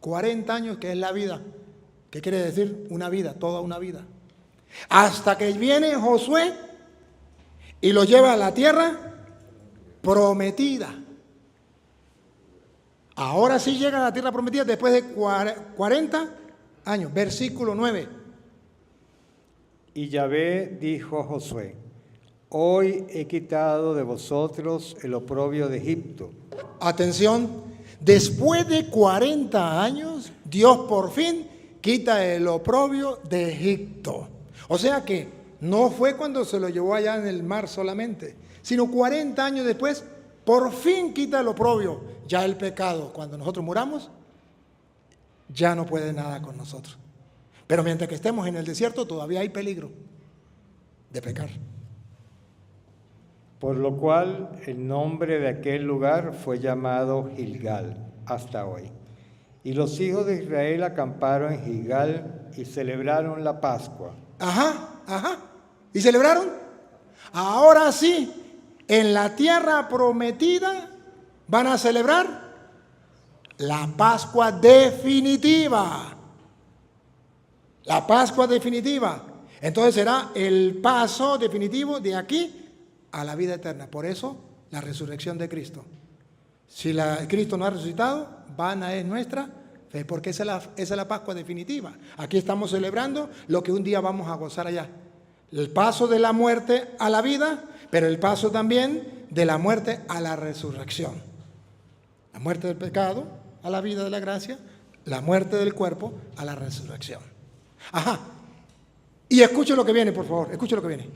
40 años, que es la vida. ¿Qué quiere decir? Una vida, toda una vida. Hasta que viene Josué y lo lleva a la tierra prometida. Ahora sí llega a la tierra prometida después de 40 años. Versículo 9. Y Yahvé dijo a Josué: hoy he quitado de vosotros el oprobio de Egipto. Atención, después de 40 años, Dios por fin quita el oprobio de Egipto. O sea que no fue cuando se lo llevó allá en el mar solamente, sino 40 años después, por fin quita el oprobio. Ya el pecado, cuando nosotros muramos, ya no puede nada con nosotros. Pero mientras que estemos en el desierto, todavía hay peligro de pecar. Por lo cual el nombre de aquel lugar fue llamado Gilgal hasta hoy. Y los hijos de Israel acamparon en Gilgal y celebraron la Pascua. Ajá. ¿Y celebraron? Ahora sí, en la tierra prometida van a celebrar la Pascua definitiva. La Pascua definitiva. Entonces será el paso definitivo de aquí a la vida eterna. Por eso, la resurrección de Cristo. Si Cristo no ha resucitado, vana es nuestra fe, porque esa es la Pascua definitiva. Aquí estamos celebrando lo que un día vamos a gozar allá. El paso de la muerte a la vida, pero el paso también de la muerte a la resurrección. La muerte del pecado a la vida de la gracia, la muerte del cuerpo a la resurrección. Ajá. Y escuche lo que viene, por favor, escuche lo que viene.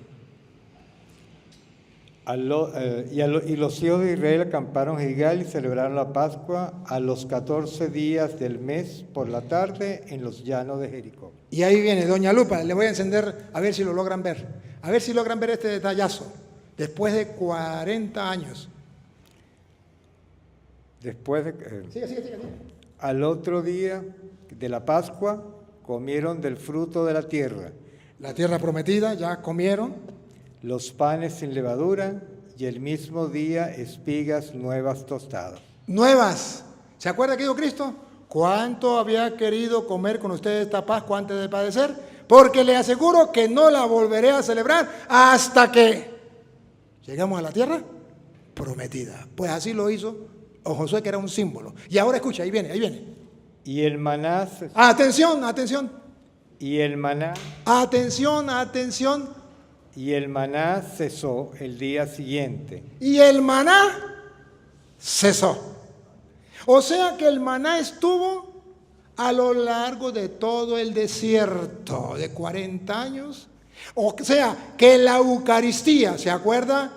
Y los hijos de Israel acamparon en Gilgal y celebraron la Pascua a los 14 días del mes por la tarde en los llanos de Jericó. Y ahí viene Doña Lupa, le voy a encender a ver si lo logran ver. A ver si logran ver este detallazo. Después de 40 años. Después de... Sigue. Al otro día de la Pascua comieron del fruto de la tierra, La tierra prometida, ya comieron. los panes sin levadura y el mismo día espigas nuevas tostadas. Nuevas. ¿Se acuerda que dijo Cristo? ¿Cuánto había querido comer con ustedes esta Pascua antes de padecer? Porque le aseguro que no la volveré a celebrar hasta que llegamos a la tierra prometida. Pues así lo hizo Josué, que era un símbolo. Y ahora escucha, ahí viene. Y el maná... Atención. Y el maná... Atención. Y el maná cesó el día siguiente. Y el maná cesó. O sea que el maná estuvo a lo largo de todo el desierto de 40 años. O sea que la Eucaristía, ¿se acuerda?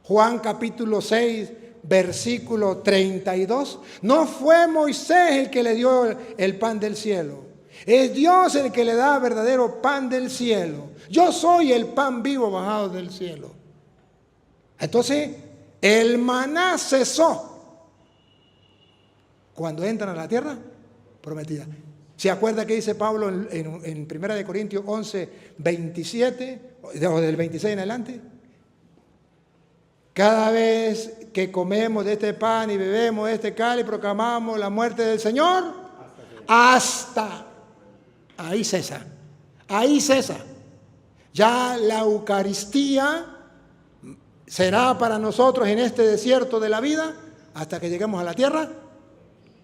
Juan capítulo 6, versículo 32. No fue Moisés el que le dio el pan del cielo. Es Dios el que le da verdadero pan del cielo. Yo soy el pan vivo bajado del cielo. Entonces, el maná cesó cuando entran a la tierra prometida. ¿Se acuerda que dice Pablo en 1 Corintios 11, 27, o del 26 en adelante? Cada vez que comemos de este pan y bebemos de este cáliz, proclamamos la muerte del Señor hasta... Ahí cesa. Ya la Eucaristía será para nosotros en este desierto de la vida hasta que lleguemos a la tierra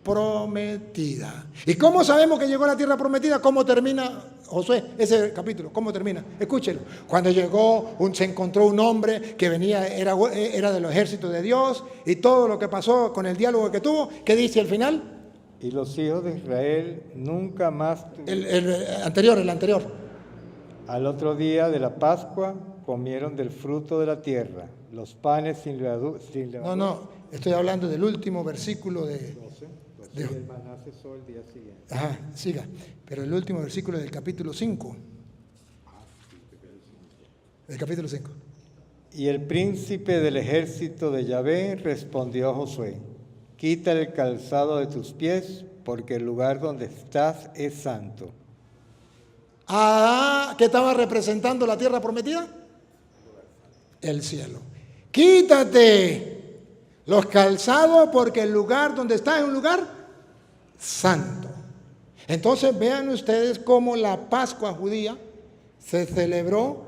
prometida. ¿Y cómo sabemos que llegó a la tierra prometida? ¿Cómo termina Josué ese capítulo? ¿Cómo termina? Escúchelo. Cuando llegó, se encontró un hombre que venía, era de los ejércitos de Dios, y todo lo que pasó con el diálogo que tuvo, ¿qué dice al final? Y los hijos de Israel nunca más... El anterior. Al otro día de la Pascua comieron del fruto de la tierra, los panes sin levadura. No, estoy hablando del último versículo de... Y el maná cesó el día siguiente. Ajá, siga. Pero el último versículo del capítulo 5. El capítulo 5. Y el príncipe del ejército de Yahvé respondió a Josué: quita el calzado de tus pies, porque el lugar donde estás es santo. ¿Qué estaba representando la tierra prometida? El cielo. Quítate los calzados, porque el lugar donde estás es un lugar santo. Entonces vean ustedes cómo la Pascua judía se celebró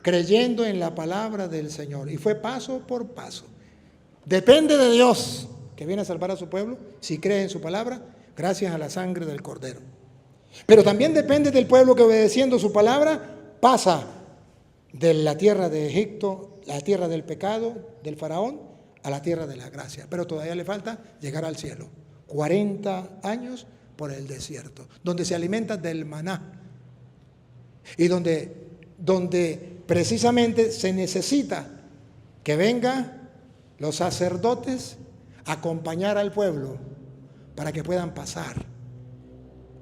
creyendo en la palabra del Señor, y fue paso por paso. Depende de Dios, que viene a salvar a su pueblo, si cree en su palabra, gracias a la sangre del Cordero. Pero también depende del pueblo que, obedeciendo su palabra, pasa de la tierra de Egipto, la tierra del pecado, del faraón, a la tierra de la gracia. Pero todavía le falta llegar al cielo. 40 años por el desierto, donde se alimenta del maná, y donde precisamente se necesita que vengan los sacerdotes a acompañar al pueblo para que puedan pasar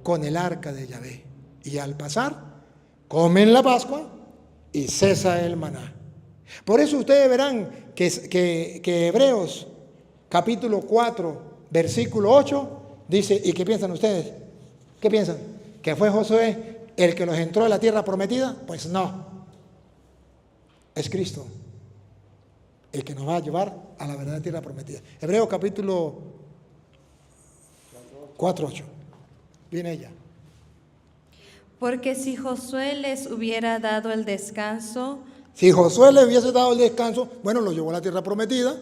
con el arca de Yahvé. Y al pasar, comen la Pascua y cesa el maná. Por eso ustedes verán que Hebreos capítulo 4, versículo 8, dice, ¿y qué piensan ustedes? ¿Qué piensan? ¿Que fue Josué el que los entró a la tierra prometida? Pues no. Es Cristo el que nos va a llevar a la verdadera tierra prometida. Hebreos capítulo 4, 8. Viene ella. Porque si Josué les hubiera dado el descanso... Si Josué les hubiese dado el descanso, bueno, los llevó a la tierra prometida,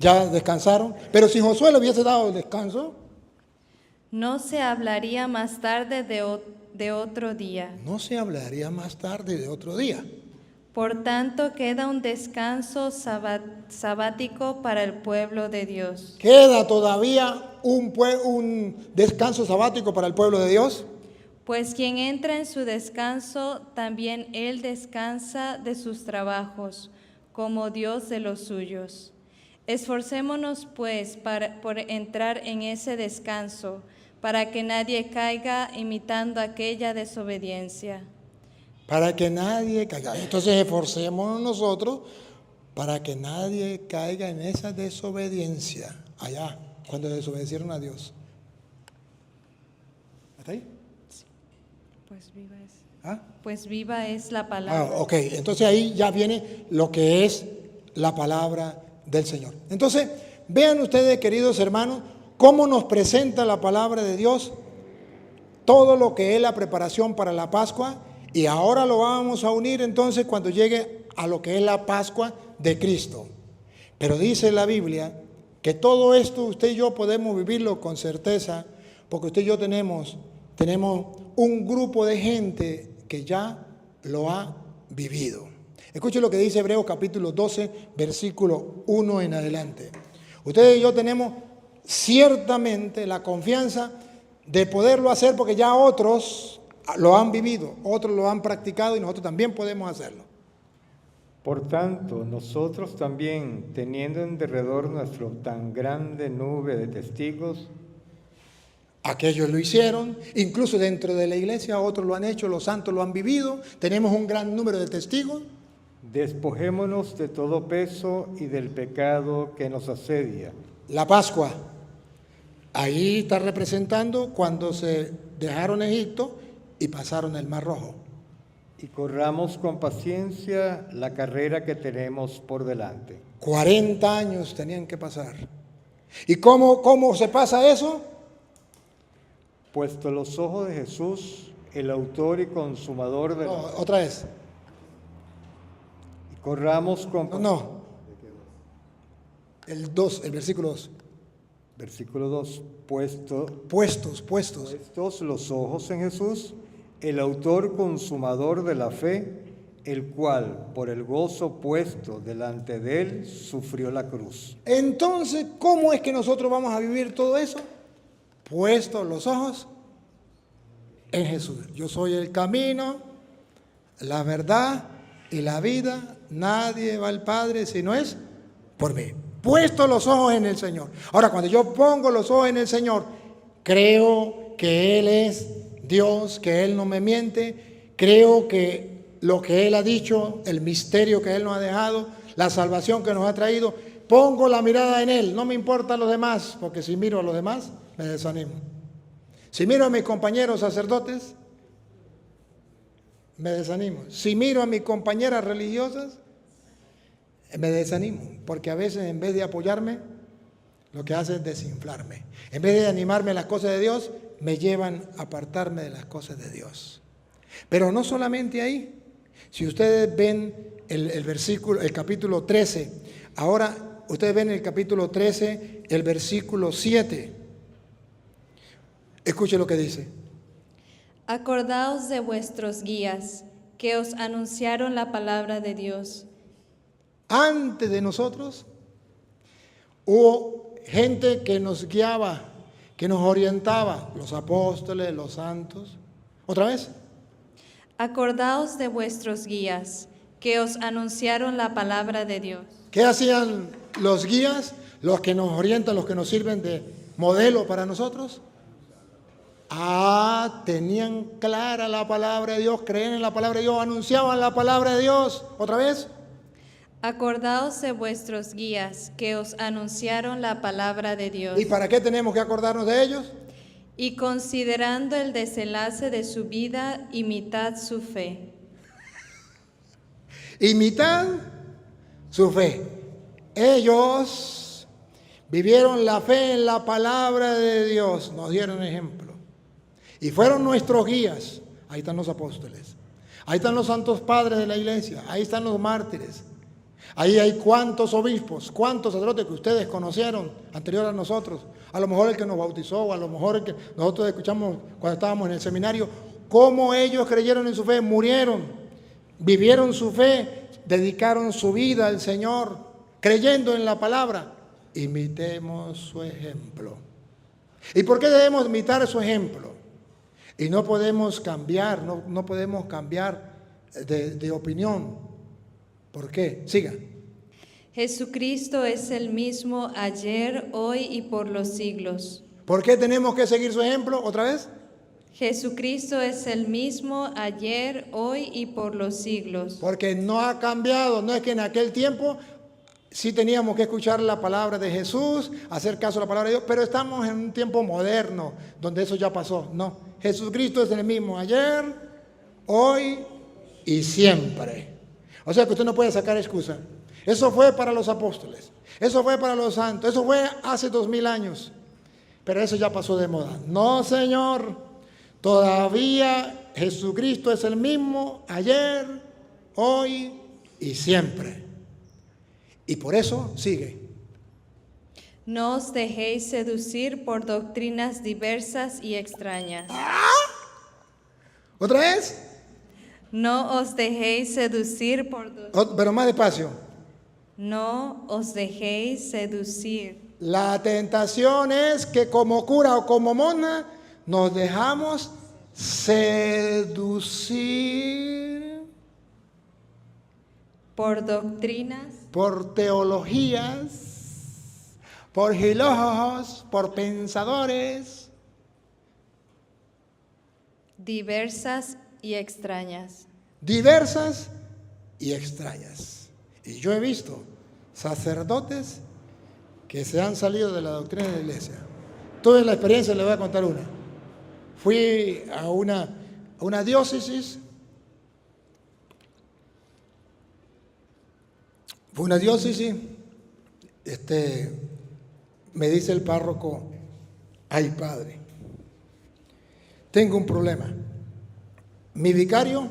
ya descansaron. Pero si Josué le hubiese dado el descanso, no se hablaría más tarde de otro día. No se hablaría más tarde de otro día. Por tanto, queda un descanso sabático para el pueblo de Dios. Queda todavía un descanso sabático para el pueblo de Dios. Pues quien entra en su descanso, también él descansa de sus trabajos, como Dios de los suyos. Esforcémonos, pues, por entrar en ese descanso, para que nadie caiga imitando aquella desobediencia. Para que nadie caiga. Entonces esforcémonos nosotros para que nadie caiga en esa desobediencia. Allá, cuando desobedecieron a Dios. ¿Hasta ahí? Pues viva es la palabra. Ok, entonces ahí ya viene lo que es la palabra del Señor. Entonces, vean ustedes, queridos hermanos, cómo nos presenta la palabra de Dios, todo lo que es la preparación para la Pascua. Y ahora lo vamos a unir entonces cuando llegue a lo que es la Pascua de Cristo. Pero dice la Biblia que todo esto usted y yo podemos vivirlo con certeza, porque usted y yo tenemos un grupo de gente que ya lo ha vivido. Escuche lo que dice Hebreos capítulo 12, versículo 1 en adelante. Ustedes y yo tenemos ciertamente la confianza de poderlo hacer porque ya otros lo han vivido, otros lo han practicado y nosotros también podemos hacerlo. Por tanto, nosotros también, teniendo en derredor nuestro tan grande nube de testigos, aquellos lo hicieron, incluso dentro de la iglesia otros lo han hecho, los santos lo han vivido, tenemos un gran número de testigos. despojémonos de todo peso y del pecado que nos asedia. La Pascua, ahí está representando cuando se dejaron Egipto y pasaron el Mar Rojo. Y corramos con paciencia la carrera que tenemos por delante. 40 años tenían que pasar. ¿Y cómo se pasa eso? Puesto los ojos de Jesús, el autor y consumador de la fe. Otra vez. Y corramos con El versículo 2. Versículo 2. Puestos los ojos en Jesús, el autor consumador de la fe, el cual, por el gozo puesto delante de él, sufrió la cruz. Entonces, ¿cómo es que nosotros vamos a vivir todo eso? Puestos los ojos en Jesús. Yo soy el camino, la verdad y la vida. Nadie va al Padre si no es por mí. Puestos los ojos en el Señor. Ahora, cuando yo pongo los ojos en el Señor, creo que Él es Dios, que Él no me miente, creo que lo que Él ha dicho, el misterio que Él nos ha dejado, la salvación que nos ha traído, pongo la mirada en Él, no me importan los demás, porque si miro a los demás, me desanimo. Si miro a mis compañeros sacerdotes, me desanimo. Si miro a mis compañeras religiosas, me desanimo, porque a veces en vez de apoyarme, lo que hace es desinflarme. En vez de animarme a las cosas de Dios, me llevan a apartarme de las cosas de Dios. Pero no solamente ahí. Si ustedes ven el capítulo 13, ahora ustedes ven el capítulo 13, el versículo 7. Escuche lo que dice. Acordaos de vuestros guías, que os anunciaron la palabra de Dios. Antes de nosotros hubo gente que nos guiaba, que nos orientaba, los apóstoles, los santos. ¿Otra vez? Acordaos de vuestros guías, que os anunciaron la palabra de Dios. ¿Qué hacían los guías, los que nos orientan, los que nos sirven de modelo para nosotros? Tenían clara la palabra de Dios, creían en la palabra de Dios, anunciaban la palabra de Dios. ¿Otra vez? Acordaos de vuestros guías, que os anunciaron la palabra de Dios. ¿Y para qué tenemos que acordarnos de ellos? Y considerando el desenlace de su vida, imitad su fe. Imitad su fe. Ellos vivieron la fe en la palabra de Dios, nos dieron ejemplo. Y fueron nuestros guías. Ahí están los apóstoles. Ahí están los santos padres de la iglesia. Ahí están los mártires. Ahí hay cuántos obispos, cuántos sacerdotes que ustedes conocieron anterior a nosotros. A lo mejor el que nos bautizó, o a lo mejor el que nosotros escuchamos cuando estábamos en el seminario. Cómo ellos creyeron en su fe, murieron, vivieron su fe, dedicaron su vida al Señor, creyendo en la palabra. Imitemos su ejemplo. ¿Y por qué debemos imitar su ejemplo? Y no podemos cambiar, no podemos cambiar de opinión. ¿Por qué? Siga. Jesucristo es el mismo ayer, hoy y por los siglos. ¿Por qué tenemos que seguir su ejemplo? ¿Otra vez? Jesucristo es el mismo ayer, hoy y por los siglos. Porque no ha cambiado. No es que en aquel tiempo sí teníamos que escuchar la palabra de Jesús, hacer caso a la palabra de Dios, pero estamos en un tiempo moderno donde eso ya pasó. No, Jesucristo es el mismo ayer, hoy y siempre. O sea que usted no puede sacar excusa. Eso fue para los apóstoles, eso fue para los santos, eso fue hace 2000 años, pero eso ya pasó de moda. No, Señor, todavía Jesucristo es el mismo ayer, hoy y siempre. Y por eso sigue. No os dejéis seducir por doctrinas diversas y extrañas. ¿Otra vez? No os dejéis seducir por doctrinas. Pero más despacio. No os dejéis seducir. La tentación es que como cura o como mona nos dejamos seducir Por doctrinas por teologías, por filósofos, por pensadores diversas y extrañas. diversas y extrañas. Y yo he visto sacerdotes que se han salido de la doctrina de la iglesia. Tuve la experiencia, les voy a contar una. Fui a una diócesis. Fue una diócesis. Me dice el párroco: ay, padre, tengo un problema. Mi vicario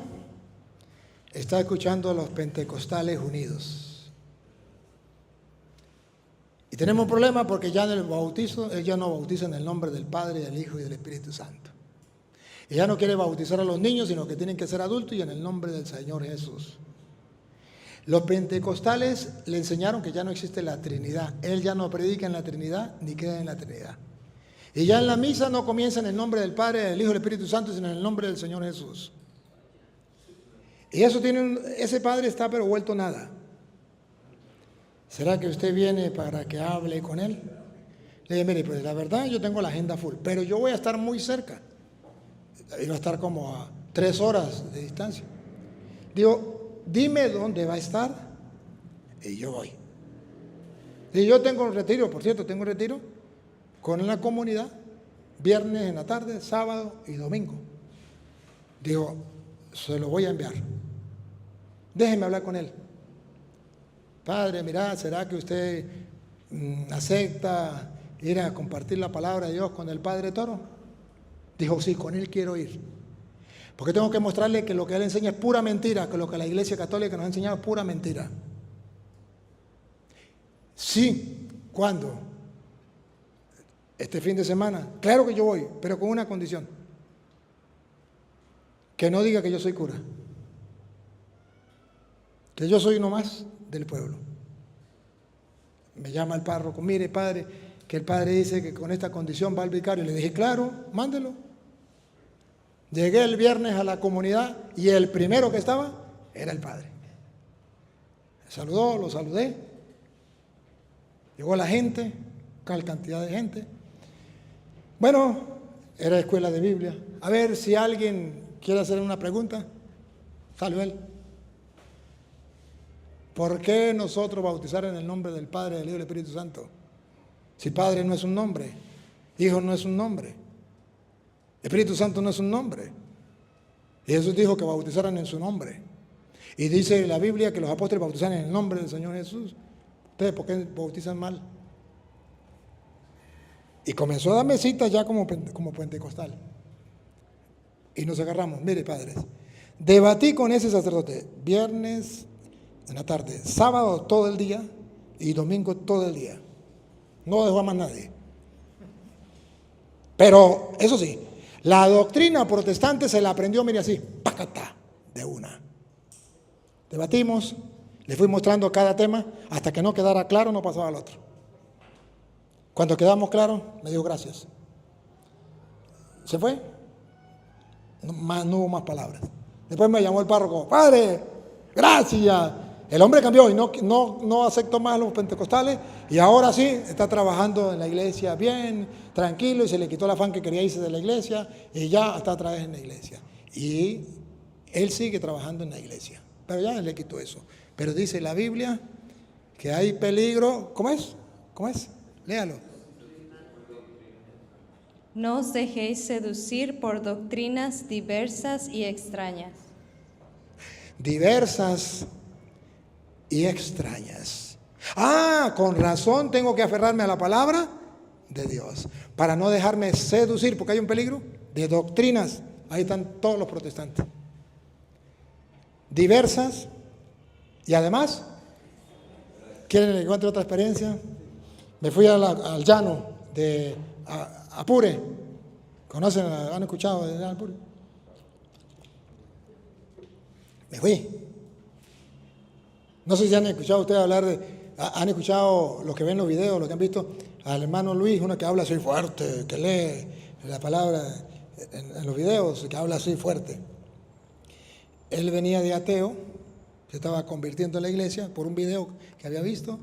está escuchando a los pentecostales unidos. Y tenemos un problema porque ya en el bautizo, él ya no bautiza en el nombre del Padre, del Hijo y del Espíritu Santo. Y ya no quiere bautizar a los niños, sino que tienen que ser adultos y en el nombre del Señor Jesús. Los pentecostales le enseñaron que ya no existe la Trinidad. Él ya no predica en la Trinidad ni queda en la Trinidad. Y ya en la misa no comienza en el nombre del Padre, del Hijo y del Espíritu Santo, sino en el nombre del Señor Jesús. Y eso ese padre está pero vuelto nada. ¿Será que usted viene para que hable con él? Le dije: mire, pues la verdad yo tengo la agenda full, pero yo voy a estar muy cerca. Iba a estar como a 3 horas de distancia. Digo: dime dónde va a estar y yo voy. Y yo tengo un retiro, por cierto, tengo un retiro con la comunidad, viernes en la tarde, sábado y domingo. Digo: se lo voy a enviar. Déjeme hablar con él. Padre, mira, ¿será que usted acepta ir a compartir la palabra de Dios con el Padre Toro? Dijo: sí, con él quiero ir. Porque tengo que mostrarle que lo que él enseña es pura mentira, que lo que la Iglesia Católica nos ha enseñado es pura mentira. Sí, ¿cuándo? Este fin de semana. Claro que yo voy, pero con una condición: que no diga que yo soy cura, que yo soy uno más del pueblo. Me llama el párroco: mire, padre, que el padre dice que con esta condición va al vicario. Le dije: claro, mándelo. Llegué el viernes a la comunidad y el primero que estaba era el padre. Me saludó, lo saludé. Llegó la gente, tal cantidad de gente. Bueno, era escuela de Biblia. A ver si alguien quiere hacer una pregunta. Salió él. ¿Por qué nosotros bautizar en el nombre del Padre, del Hijo y del Espíritu Santo? Si Padre no es un nombre, Hijo no es un nombre, Espíritu Santo no es un nombre. Y Jesús dijo que bautizaran en su nombre. Y dice la Biblia que los apóstoles bautizaron en el nombre del Señor Jesús. ¿Ustedes por qué bautizan mal? Y comenzó a darme citas ya como pentecostal. Y nos agarramos. Mire, padres, debatí con ese sacerdote viernes en la tarde, sábado todo el día y domingo todo el día. No dejó a más nadie. Pero, eso sí, la doctrina protestante se la aprendió, mire, así, ¡pacata!, de una. Debatimos Le fui mostrando cada tema hasta que no quedara claro, no pasaba al otro. Cuando quedamos claros, me dijo gracias. Se fue. No hubo más palabras. Después me llamó el párroco, padre, gracias. El hombre cambió y no aceptó más a los pentecostales y ahora sí está trabajando en la iglesia bien, tranquilo, y se le quitó el afán que quería irse de la iglesia y ya está otra vez en la iglesia. Y él sigue trabajando en la iglesia, pero ya le quitó eso. Pero dice la Biblia que hay peligro. ¿Cómo es? ¿Cómo es? Léalo. No os dejéis seducir por doctrinas diversas y extrañas. Diversas y extrañas. Con razón tengo que aferrarme a la palabra de Dios para no dejarme seducir, porque hay un peligro de doctrinas. Ahí están todos los protestantes. Diversas y además, ¿quieren que encuentre otra experiencia? Me fui al llano de Apure. ¿Conocen? ¿Han escuchado de Apure? Me fui. No sé si han escuchado ustedes hablar han escuchado los que ven los videos, los que han visto al hermano Luis, uno que habla así fuerte, que lee la palabra en los videos, que habla así fuerte. Él venía de ateo, se estaba convirtiendo en la iglesia por un video que había visto.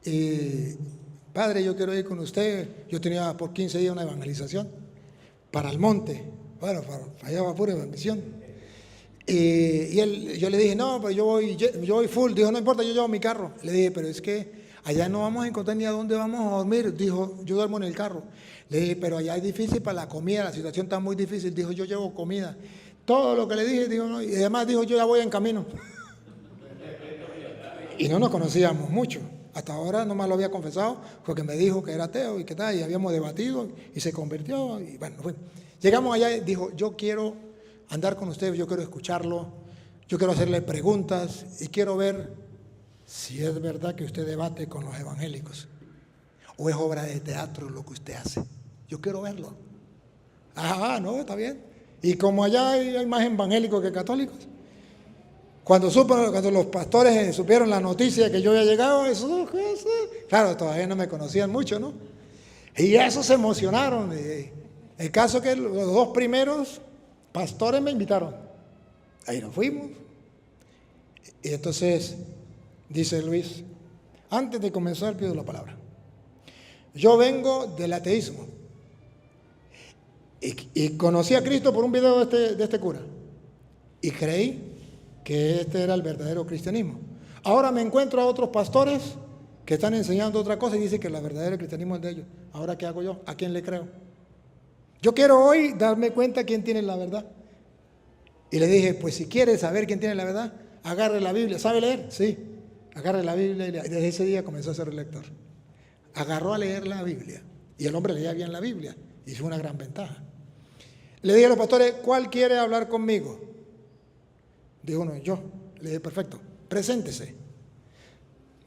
Y, padre, yo quiero ir con usted. Yo tenía por 15 días una evangelización para el monte, bueno, para allá va pura bendición. Y yo le dije, no, pero yo voy full. Dijo, no importa, yo llevo mi carro. Le dije, pero es que allá no vamos a encontrar ni a dónde vamos a dormir. Dijo, yo duermo en el carro. Le dije, pero allá es difícil para la comida, la situación está muy difícil. Dijo, yo llevo comida. Todo lo que le dije, dijo, no. Y además dijo, yo ya voy en camino. Y no nos conocíamos mucho. Hasta ahora nomás lo había confesado porque me dijo que era ateo y que tal, y habíamos debatido y se convirtió. Y bueno, llegamos allá y dijo, yo quiero andar con usted, yo quiero escucharlo, yo quiero hacerle preguntas y quiero ver si es verdad que usted debate con los evangélicos o es obra de teatro lo que usted hace. Yo quiero verlo. No, está bien. Y como allá hay más evangélicos que católicos, cuando los pastores supieron la noticia que yo había llegado, claro, todavía no me conocían mucho, ¿no? Y eso se emocionaron. El caso que los dos primeros pastores me invitaron. Ahí nos fuimos. Y entonces, dice Luis, antes de comenzar pido la palabra. Yo vengo del ateísmo. Y conocí a Cristo por un video de este cura. Y creí que este era el verdadero cristianismo. Ahora me encuentro a otros pastores que están enseñando otra cosa y dicen que el verdadero cristianismo es de ellos. Ahora, ¿qué hago yo? ¿A quién le creo? Yo quiero hoy darme cuenta quién tiene la verdad. Y le dije, pues si quieres saber quién tiene la verdad, agarre la Biblia. ¿Sabe leer? Sí. Agarre la Biblia y desde ese día comenzó a ser lector. Agarró a leer la Biblia. Y el hombre leía bien la Biblia. Y fue una gran ventaja. Le dije a los pastores, ¿cuál quiere hablar conmigo? Dijo uno, yo. Le dije, perfecto, preséntese.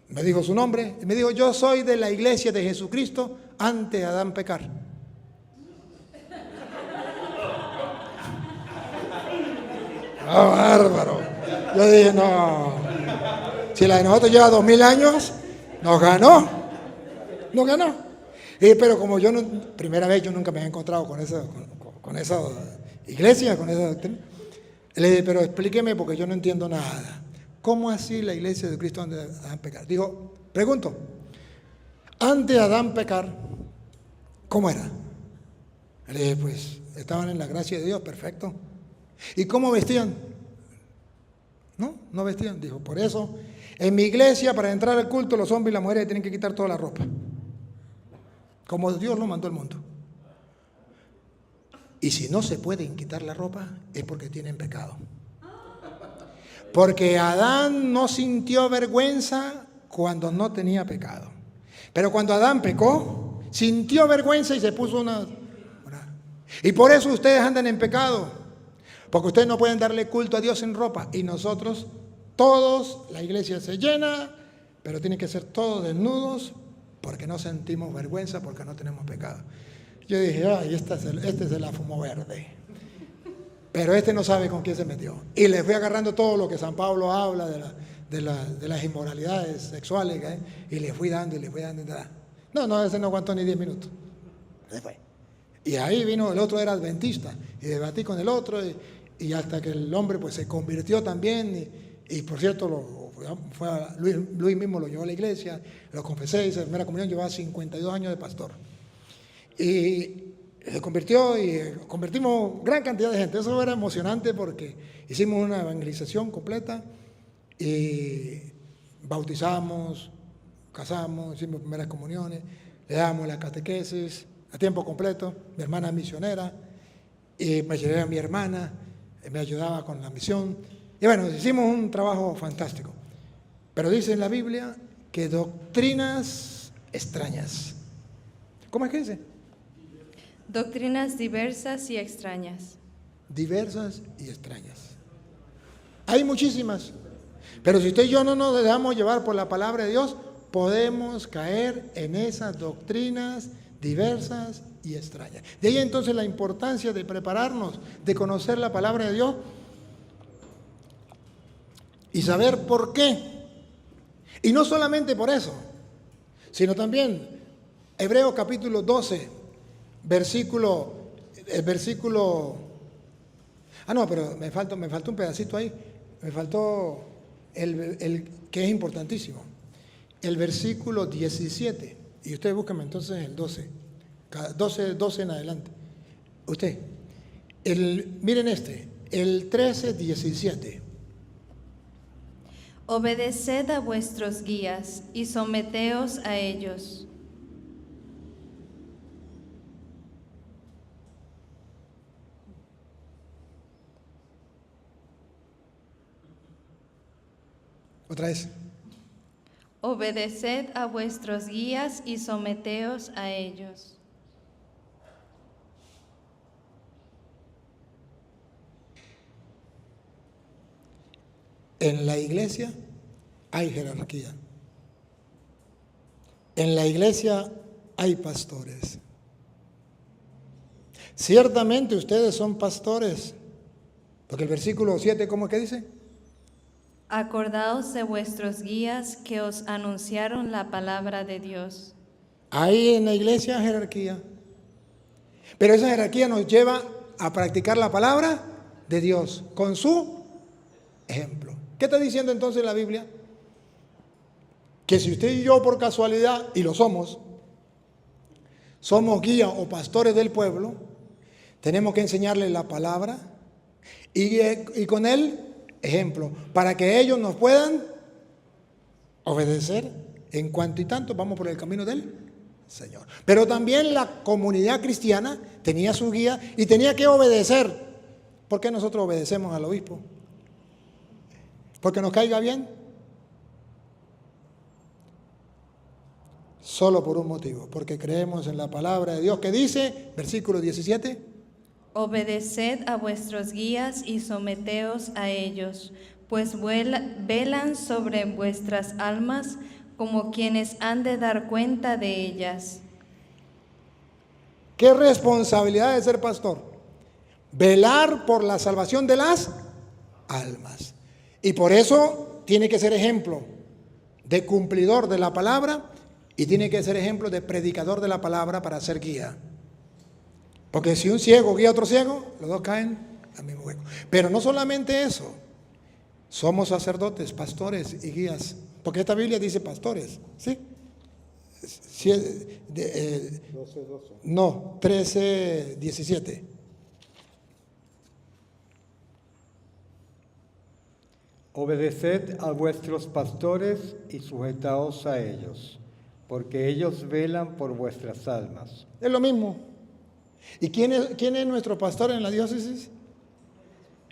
Me dijo su nombre y me dijo, yo soy de la iglesia de Jesucristo antes de Adán pecar. Bárbaro. Yo dije, no. Si la de nosotros lleva 2000 años, nos ganó. Nos ganó. Y, pero como yo, primera vez, yo nunca me había encontrado con esa iglesia, con esa doctrina. Le dije, pero explíqueme porque yo no entiendo nada. ¿Cómo así la iglesia de Cristo antes de Adán pecar? Digo, pregunto, antes de Adán pecar, ¿cómo era? Le dije, pues estaban en la gracia de Dios, perfecto. ¿Y cómo vestían? No vestían. Dijo, por eso, en mi iglesia, para entrar al culto, los hombres y las mujeres tienen que quitar toda la ropa. Como Dios lo mandó al mundo. Y si no se pueden quitar la ropa, es porque tienen pecado. Porque Adán no sintió vergüenza cuando no tenía pecado. Pero cuando Adán pecó, sintió vergüenza y se puso una. Y por eso ustedes andan en pecado. Porque ustedes no pueden darle culto a Dios en ropa. Y nosotros, todos, la iglesia se llena, pero tiene que ser todos desnudos porque no sentimos vergüenza, porque no tenemos pecado. Yo dije, ay, este se la fumó verde. Pero este no sabe con quién se metió. Y le fui agarrando todo lo que San Pablo habla de las inmoralidades sexuales, ¿eh? Y le fui dando y le fui dando. No, ese no aguantó ni 10 minutos. Se fue. Y ahí vino, el otro era adventista, y debatí con el otro, y hasta que el hombre pues se convirtió también, y por cierto, Luis mismo lo llevó a la iglesia, lo confesé, hice la primera comunión, llevaba 52 años de pastor. Y se convirtió y convertimos gran cantidad de gente. Eso era emocionante porque hicimos una evangelización completa y bautizamos, casamos, hicimos primeras comuniones, le damos la catequesis a tiempo completo. Mi hermana es misionera y me llevé a mi hermana, me ayudaba con la misión. Y bueno, hicimos un trabajo fantástico. Pero dice en la Biblia que doctrinas extrañas. ¿Cómo es que dice? Doctrinas diversas y extrañas. Diversas y extrañas. Hay muchísimas. Pero si usted y yo no nos dejamos llevar por la palabra de Dios, podemos caer en esas doctrinas diversas y extrañas. De ahí entonces la importancia de prepararnos, de conocer la palabra de Dios y saber por qué. Y no solamente por eso, sino también Hebreos capítulo 12, pero me faltó un pedacito ahí, me faltó el que es importantísimo, el versículo 17, y ustedes búsquenme entonces el 12 en adelante. Miren el 13, 17. Obedeced a vuestros guías y someteos a ellos. Otra vez. Obedeced a vuestros guías y someteos a ellos. En la iglesia hay jerarquía. En la iglesia hay pastores. Ciertamente ustedes son pastores, porque el versículo 7, ¿cómo es que dice? Acordaos de vuestros guías que os anunciaron la palabra de Dios. Hay en la iglesia jerarquía, pero esa jerarquía nos lleva a practicar la palabra de Dios con su ejemplo. ¿Qué está diciendo entonces la Biblia? Que si usted y yo por casualidad, y lo somos guías o pastores del pueblo, tenemos que enseñarles la palabra y con él ejemplo, para que ellos nos puedan obedecer en cuanto y tanto vamos por el camino del Señor. Pero también la comunidad cristiana tenía su guía y tenía que obedecer. ¿Por qué nosotros obedecemos al obispo? ¿Porque nos caiga bien? Solo por un motivo, porque creemos en la palabra de Dios que dice, versículo 17, Obedeced a vuestros guías y someteos a ellos, pues velan sobre vuestras almas como quienes han de dar cuenta de ellas. ¿qué responsabilidad de ser pastor? Velar por la salvación de las almas. Y por eso tiene que ser ejemplo de cumplidor de la palabra y tiene que ser ejemplo de predicador de la palabra para ser guía. Porque si un ciego guía a otro ciego, los dos caen al mismo hueco. Pero no solamente eso, somos sacerdotes, pastores y guías. Porque esta Biblia dice pastores, ¿sí? 12. No, 13, 17. Obedeced a vuestros pastores y sujetaos a ellos, porque ellos velan por vuestras almas. Es lo mismo. ¿Y quién es nuestro pastor en la diócesis?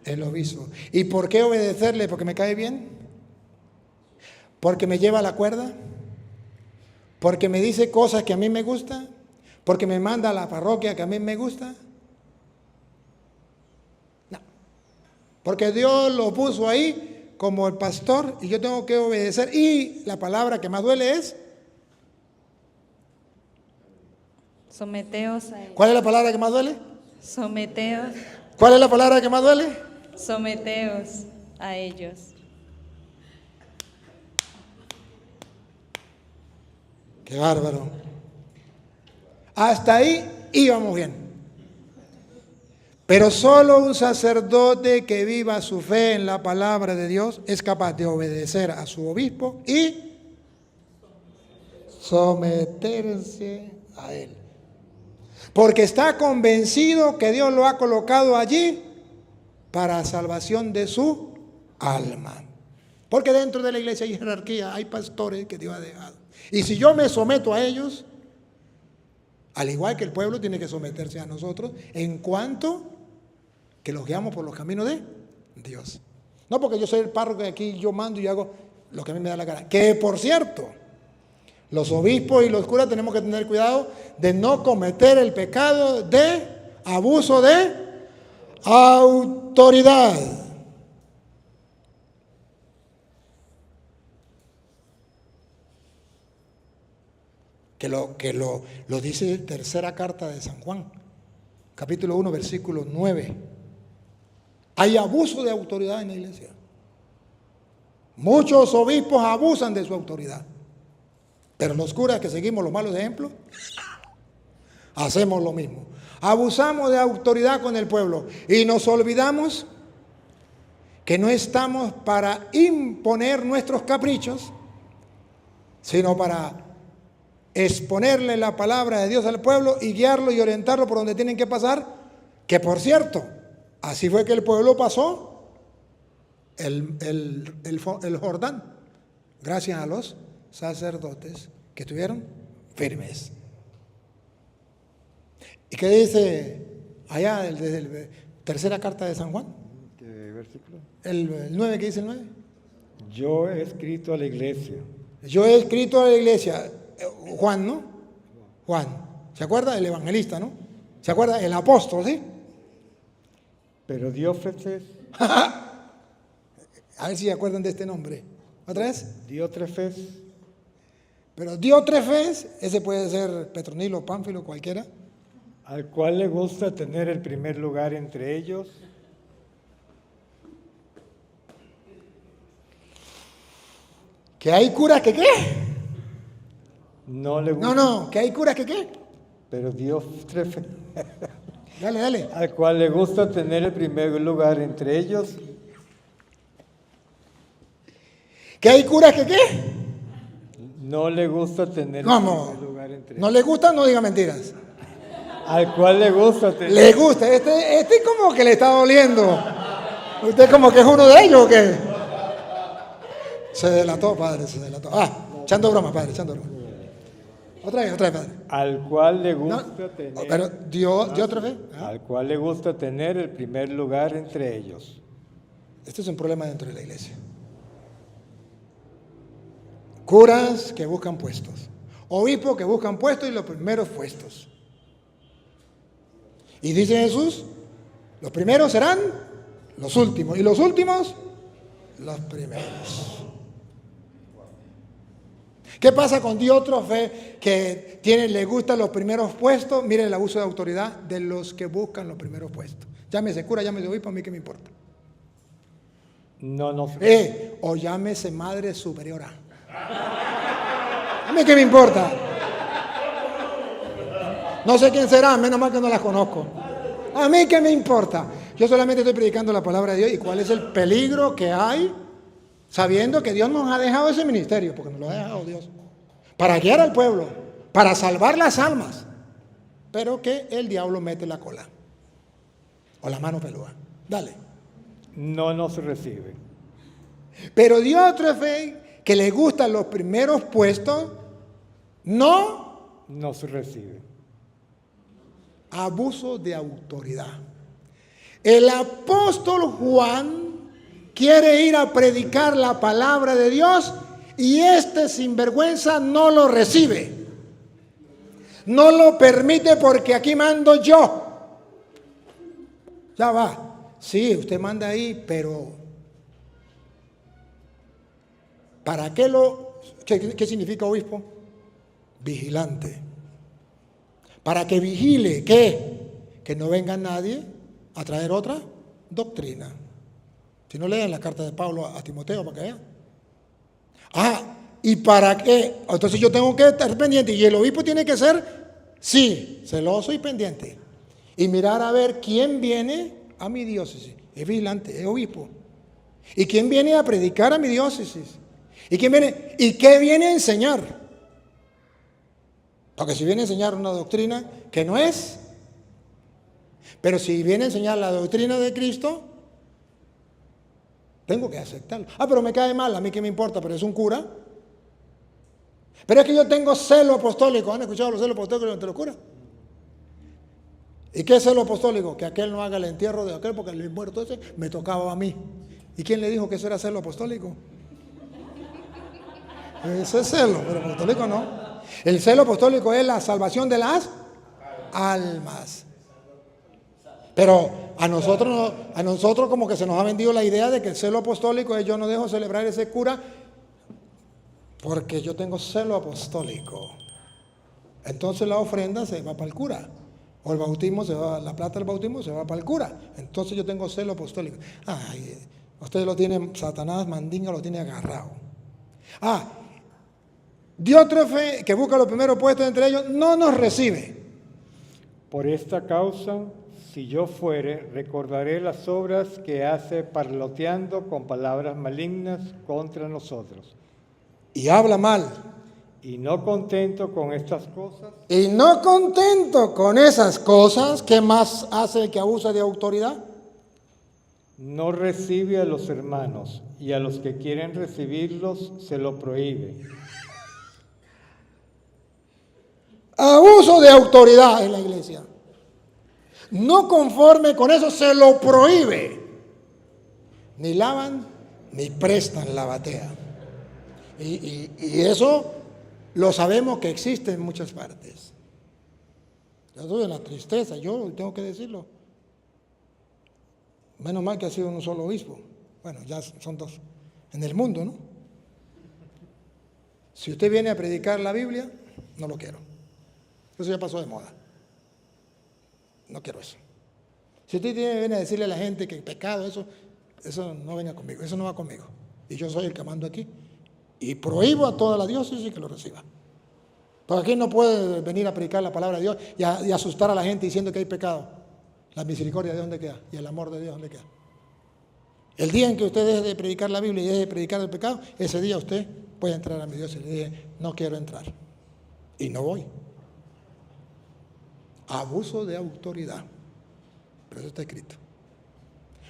El obispo. ¿Y por qué obedecerle? ¿Porque me cae bien? ¿Porque me lleva a la cuerda? ¿Porque me dice cosas que a mí me gustan? ¿Porque me manda a la parroquia que a mí me gusta? No. Porque Dios lo puso ahí como el pastor y yo tengo que obedecer. Y la palabra que más duele es... Someteos a ellos. ¿Cuál es la palabra que más duele? Someteos, ¿Cuál es la palabra que más duele? someteos a ellos. Qué bárbaro. Hasta ahí íbamos bien. Pero solo un sacerdote que viva su fe en la palabra de Dios es capaz de obedecer a su obispo y someterse a él. Porque está convencido que Dios lo ha colocado allí para salvación de su alma. Porque dentro de la iglesia hay jerarquía, hay pastores que Dios ha dejado. Y si yo me someto a ellos, al igual que el pueblo tiene que someterse a nosotros, en cuanto que los guiamos por los caminos de Dios. No porque yo soy el párroco y aquí yo mando y hago lo que a mí me da la gana. Que por cierto, los obispos y los curas tenemos que tener cuidado de no cometer el pecado de abuso de autoridad. Que lo dice tercera carta de San Juan, capítulo 1, versículo 9. Hay abuso de autoridad en la iglesia. Muchos obispos abusan de su autoridad. Pero los curas que seguimos los malos ejemplos, hacemos lo mismo. Abusamos de autoridad con el pueblo y nos olvidamos que no estamos para imponer nuestros caprichos, sino para exponerle la palabra de Dios al pueblo y guiarlo y orientarlo por donde tienen que pasar, que por cierto, así fue que el pueblo pasó el Jordán, gracias a los sacerdotes que estuvieron firmes. ¿Y qué dice allá desde la tercera carta de San Juan? ¿Qué versículo? El 9, ¿qué dice el 9? Yo he escrito a la iglesia. Yo he escrito a la iglesia, Juan, ¿no? Juan, ¿se acuerda? El evangelista, ¿no? ¿Se acuerda? El apóstol, ¿sí? Pero Diótrefes, A ver si se acuerdan de este nombre. ¿Otra vez? Diótrefes, Pero Diótrefes, ese puede ser Petronilo, Pánfilo, cualquiera. al cual le gusta tener el primer lugar entre ellos, ¿Que hay curas que qué? no le gusta, No, que hay curas que qué. pero Diótrefes, Dale. al cual le gusta tener el primer lugar entre ellos, ¿Que hay curas que qué? no le gusta tener ¿Cómo? el primer lugar entre ellos. ¿No le gusta? No diga mentiras. Al cual le gusta tener... Le gusta. Este como que le está doliendo. ¿Usted como que es uno de ellos o qué? Se delató, padre, se delató. Echando broma, padre, echando broma. Otra vez, padre. Al cual le No, gusta tener... pero Dios otra vez. Al cual le gusta tener el primer lugar entre ellos. Este es un problema dentro de la iglesia. Curas que buscan puestos. Obispos que buscan puestos y los primeros puestos. Y dice Jesús, los primeros serán los últimos y los últimos los primeros. ¿Qué pasa con Diótrefes que le gustan los primeros puestos? Miren el abuso de autoridad de los que buscan los primeros puestos. Llámese cura, llámese obispo, a mí qué me importa. No, O llámese madre superiora. A mí qué me importa. No sé quién será, menos mal que no las conozco. A mí qué me importa. Yo solamente estoy predicando la palabra de Dios y cuál es el peligro que hay sabiendo que Dios nos ha dejado ese ministerio, porque nos lo ha dejado Dios, para guiar al pueblo, para salvar las almas, pero que el diablo mete la cola o la mano peluda. Dale. no nos recibe. Pero Diótrefes, que le gustan los primeros puestos, no Nos recibe. abuso de autoridad. El apóstol Juan quiere ir a predicar la palabra de Dios y este sinvergüenza no lo recibe. No lo permite porque aquí mando yo. Ya va. Sí, usted manda ahí, pero ¿para qué qué significa obispo? Vigilante. Para que vigile, ¿qué? Que no venga nadie a traer otra doctrina. Si no leen la carta de Pablo a Timoteo para que vean. ¿y para qué? Entonces yo tengo que estar pendiente y el obispo tiene que ser, sí, celoso y pendiente. Y mirar a ver quién viene a mi diócesis. Es vigilante, es obispo. ¿Y quién viene a predicar a mi diócesis? ¿Y quién viene? ¿Y qué viene a enseñar? Porque si viene a enseñar una doctrina que no es, pero si viene a enseñar la doctrina de Cristo, tengo que aceptarlo. Pero me cae mal, a mí qué me importa, pero es un cura. Pero es que yo tengo celo apostólico. ¿Han escuchado los celos apostólicos entre los curas? ¿Y qué es celo apostólico? Que aquel no haga el entierro de aquel porque el muerto ese me tocaba a mí. ¿Y quién le dijo que eso era celo apostólico? Ese es celo, pero apostólico no. El celo apostólico es la salvación de las almas. Pero a nosotros como que se nos ha vendido la idea de que el celo apostólico es yo no dejo celebrar ese cura porque yo tengo celo apostólico. Entonces la ofrenda se va para el cura. O el bautismo la plata del bautismo se va para el cura. Entonces yo tengo celo apostólico. Ay, ustedes lo tienen, Satanás, mandinga, lo tiene agarrado. Diótrefe, que busca los primeros puestos entre ellos, no nos recibe. Por esta causa, si yo fuere, recordaré las obras que hace parloteando con palabras malignas contra nosotros. Y habla mal. Y no contento con estas cosas. Y no contento con esas cosas, ¿qué más hace el que abusa de autoridad? No recibe a los hermanos y a los que quieren recibirlos se lo prohíbe. Abuso de autoridad en la iglesia. No conforme con eso se lo prohíbe. Ni lavan ni prestan la batea. Y eso lo sabemos que existe en muchas partes. Yo estoy en la tristeza, yo tengo que decirlo. Menos mal que ha sido un solo obispo. Bueno, ya son dos en el mundo, ¿no? Si usted viene a predicar la Biblia, no lo quiero. Eso ya pasó de moda. No quiero eso. Si usted viene a decirle a la gente que el pecado, eso no venga conmigo, eso no va conmigo. Y yo soy el que mando aquí. Y prohíbo a toda la diócesis que lo reciba. Porque aquí no puede venir a predicar la palabra de Dios y asustar a la gente diciendo que hay pecado. La misericordia de dónde queda y el amor de Dios dónde queda. El día en que usted deje de predicar la Biblia y deje de predicar el pecado, ese día usted puede entrar a mi Dios. Y le dije, no quiero entrar. Y no voy. Abuso de autoridad. Pero eso está escrito.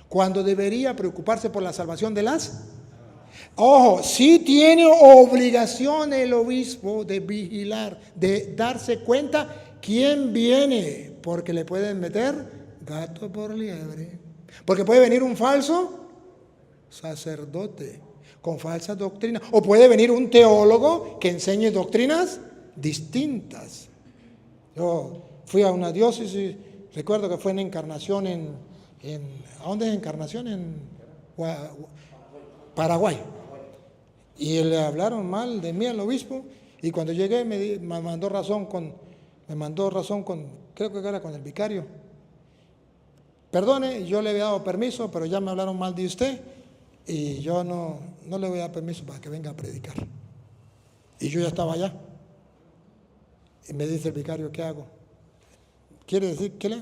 Cuando debería preocuparse por la salvación de las... Ojo, sí tiene obligación el obispo de vigilar, de darse cuenta quién viene, porque le pueden meter gato por liebre. Porque puede venir un falso sacerdote con falsas doctrinas, o puede venir un teólogo que enseñe doctrinas distintas. Yo fui a una diócesis, recuerdo que fue en Encarnación, ¿a dónde es Encarnación? En Paraguay. Y le hablaron mal de mí al obispo, y cuando llegué me mandó razón con, creo que era con el vicario. Perdone, yo le había dado permiso, pero ya me hablaron mal de usted, y yo no le voy a dar permiso para que venga a predicar. Y yo ya estaba allá. Y me dice el vicario, ¿qué hago? ¿Quiere decir que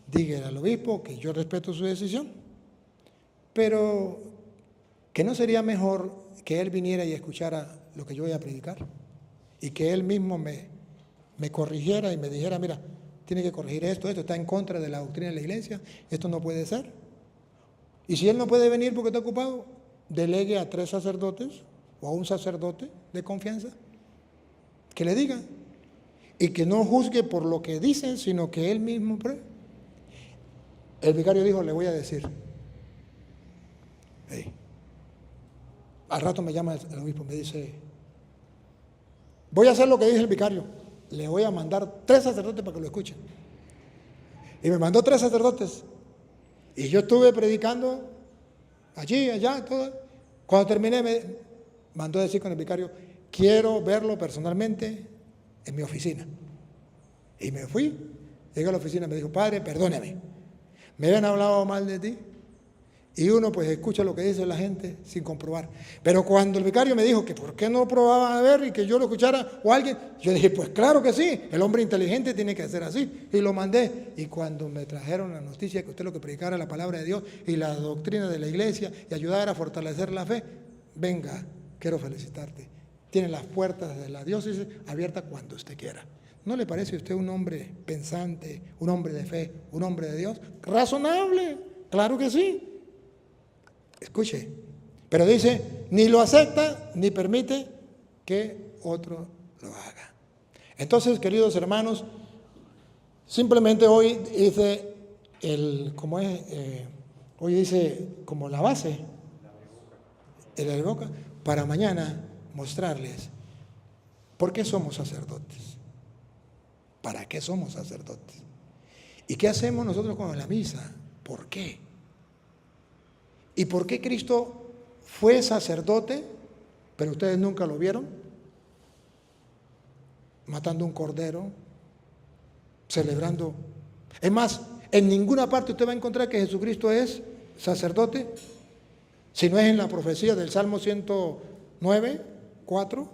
dígale al obispo que yo respeto su decisión, pero que no sería mejor que él viniera y escuchara lo que yo voy a predicar y que él mismo me corrigiera y me dijera, mira, tiene que corregir esto está en contra de la doctrina de la iglesia, esto no puede ser. Y si él no puede venir porque está ocupado, delegue a 3 sacerdotes o a un sacerdote de confianza que le diga y que no juzgue por lo que dicen, sino que él mismo pruebe. El vicario dijo, le voy a decir. Hey. Al rato me llama el obispo, me dice, voy a hacer lo que dice el vicario, le voy a mandar 3 sacerdotes para que lo escuchen. Y me mandó 3 sacerdotes. Y yo estuve predicando allí, allá, todo. Cuando terminé me mandó a decir con el vicario, quiero verlo personalmente en mi oficina. Y me fui, llegué a la oficina y me dijo, padre, perdóneme, me habían hablado mal de ti Y uno pues escucha lo que dice la gente sin comprobar. Pero cuando el vicario me dijo que por qué no probaban a ver y que yo lo escuchara o alguien, yo dije, pues claro que sí, el hombre inteligente tiene que hacer así. Y lo mandé. Y cuando me trajeron la noticia que usted lo que predicara la palabra de Dios y la doctrina de la iglesia y ayudar a fortalecer la fe, venga, quiero felicitarte. Tiene las puertas de la diócesis abiertas cuando usted quiera. ¿No le parece a usted un hombre pensante, un hombre de fe, un hombre de Dios? Razonable, claro que sí. Escuche, pero dice, ni lo acepta ni permite que otro lo haga. Entonces, queridos hermanos, simplemente hoy dice hoy dice como la base, el boca, para mañana mostrarles por qué somos sacerdotes, para qué somos sacerdotes y qué hacemos nosotros con la misa, por qué. ¿Y por qué Cristo fue sacerdote, pero ustedes nunca lo vieron? Matando un cordero, celebrando. Es más, en ninguna parte usted va a encontrar que Jesucristo es sacerdote, si no es en la profecía del Salmo 109, 4,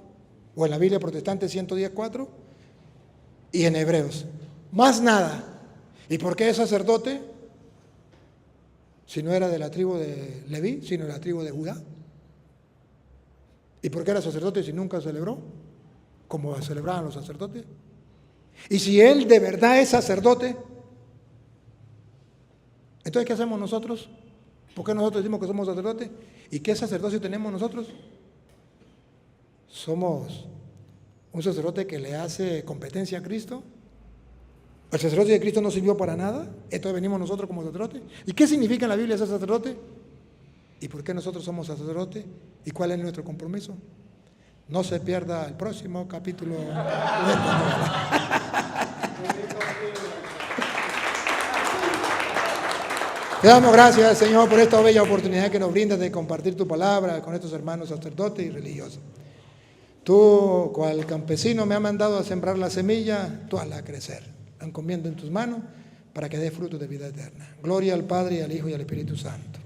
o en la Biblia protestante 110, 4, y en Hebreos. Más nada. ¿Y por qué es sacerdote? Si no era de la tribu de Leví, sino de la tribu de Judá. ¿Y por qué era sacerdote si nunca celebró? Como celebraban los sacerdotes. Y si él de verdad es sacerdote, entonces ¿qué hacemos nosotros? ¿Por qué nosotros decimos que somos sacerdotes? ¿Y qué sacerdocio tenemos nosotros? Somos un sacerdote que le hace competencia a Cristo. ¿El sacerdote de Cristo no sirvió para nada? Entonces venimos nosotros como sacerdotes. ¿Y qué significa en la Biblia ser sacerdote? ¿Y por qué nosotros somos sacerdotes? ¿Y cuál es nuestro compromiso? No se pierda el próximo capítulo de esta novela. Te damos gracias, Señor, por esta bella oportunidad que nos brindas de compartir tu palabra con estos hermanos sacerdotes y religiosos. Tú, cual campesino, me has mandado a sembrar la semilla, tú hazla crecer. La encomiendo en tus manos para que dé fruto de vida eterna. Gloria al Padre, y al Hijo, y al Espíritu Santo.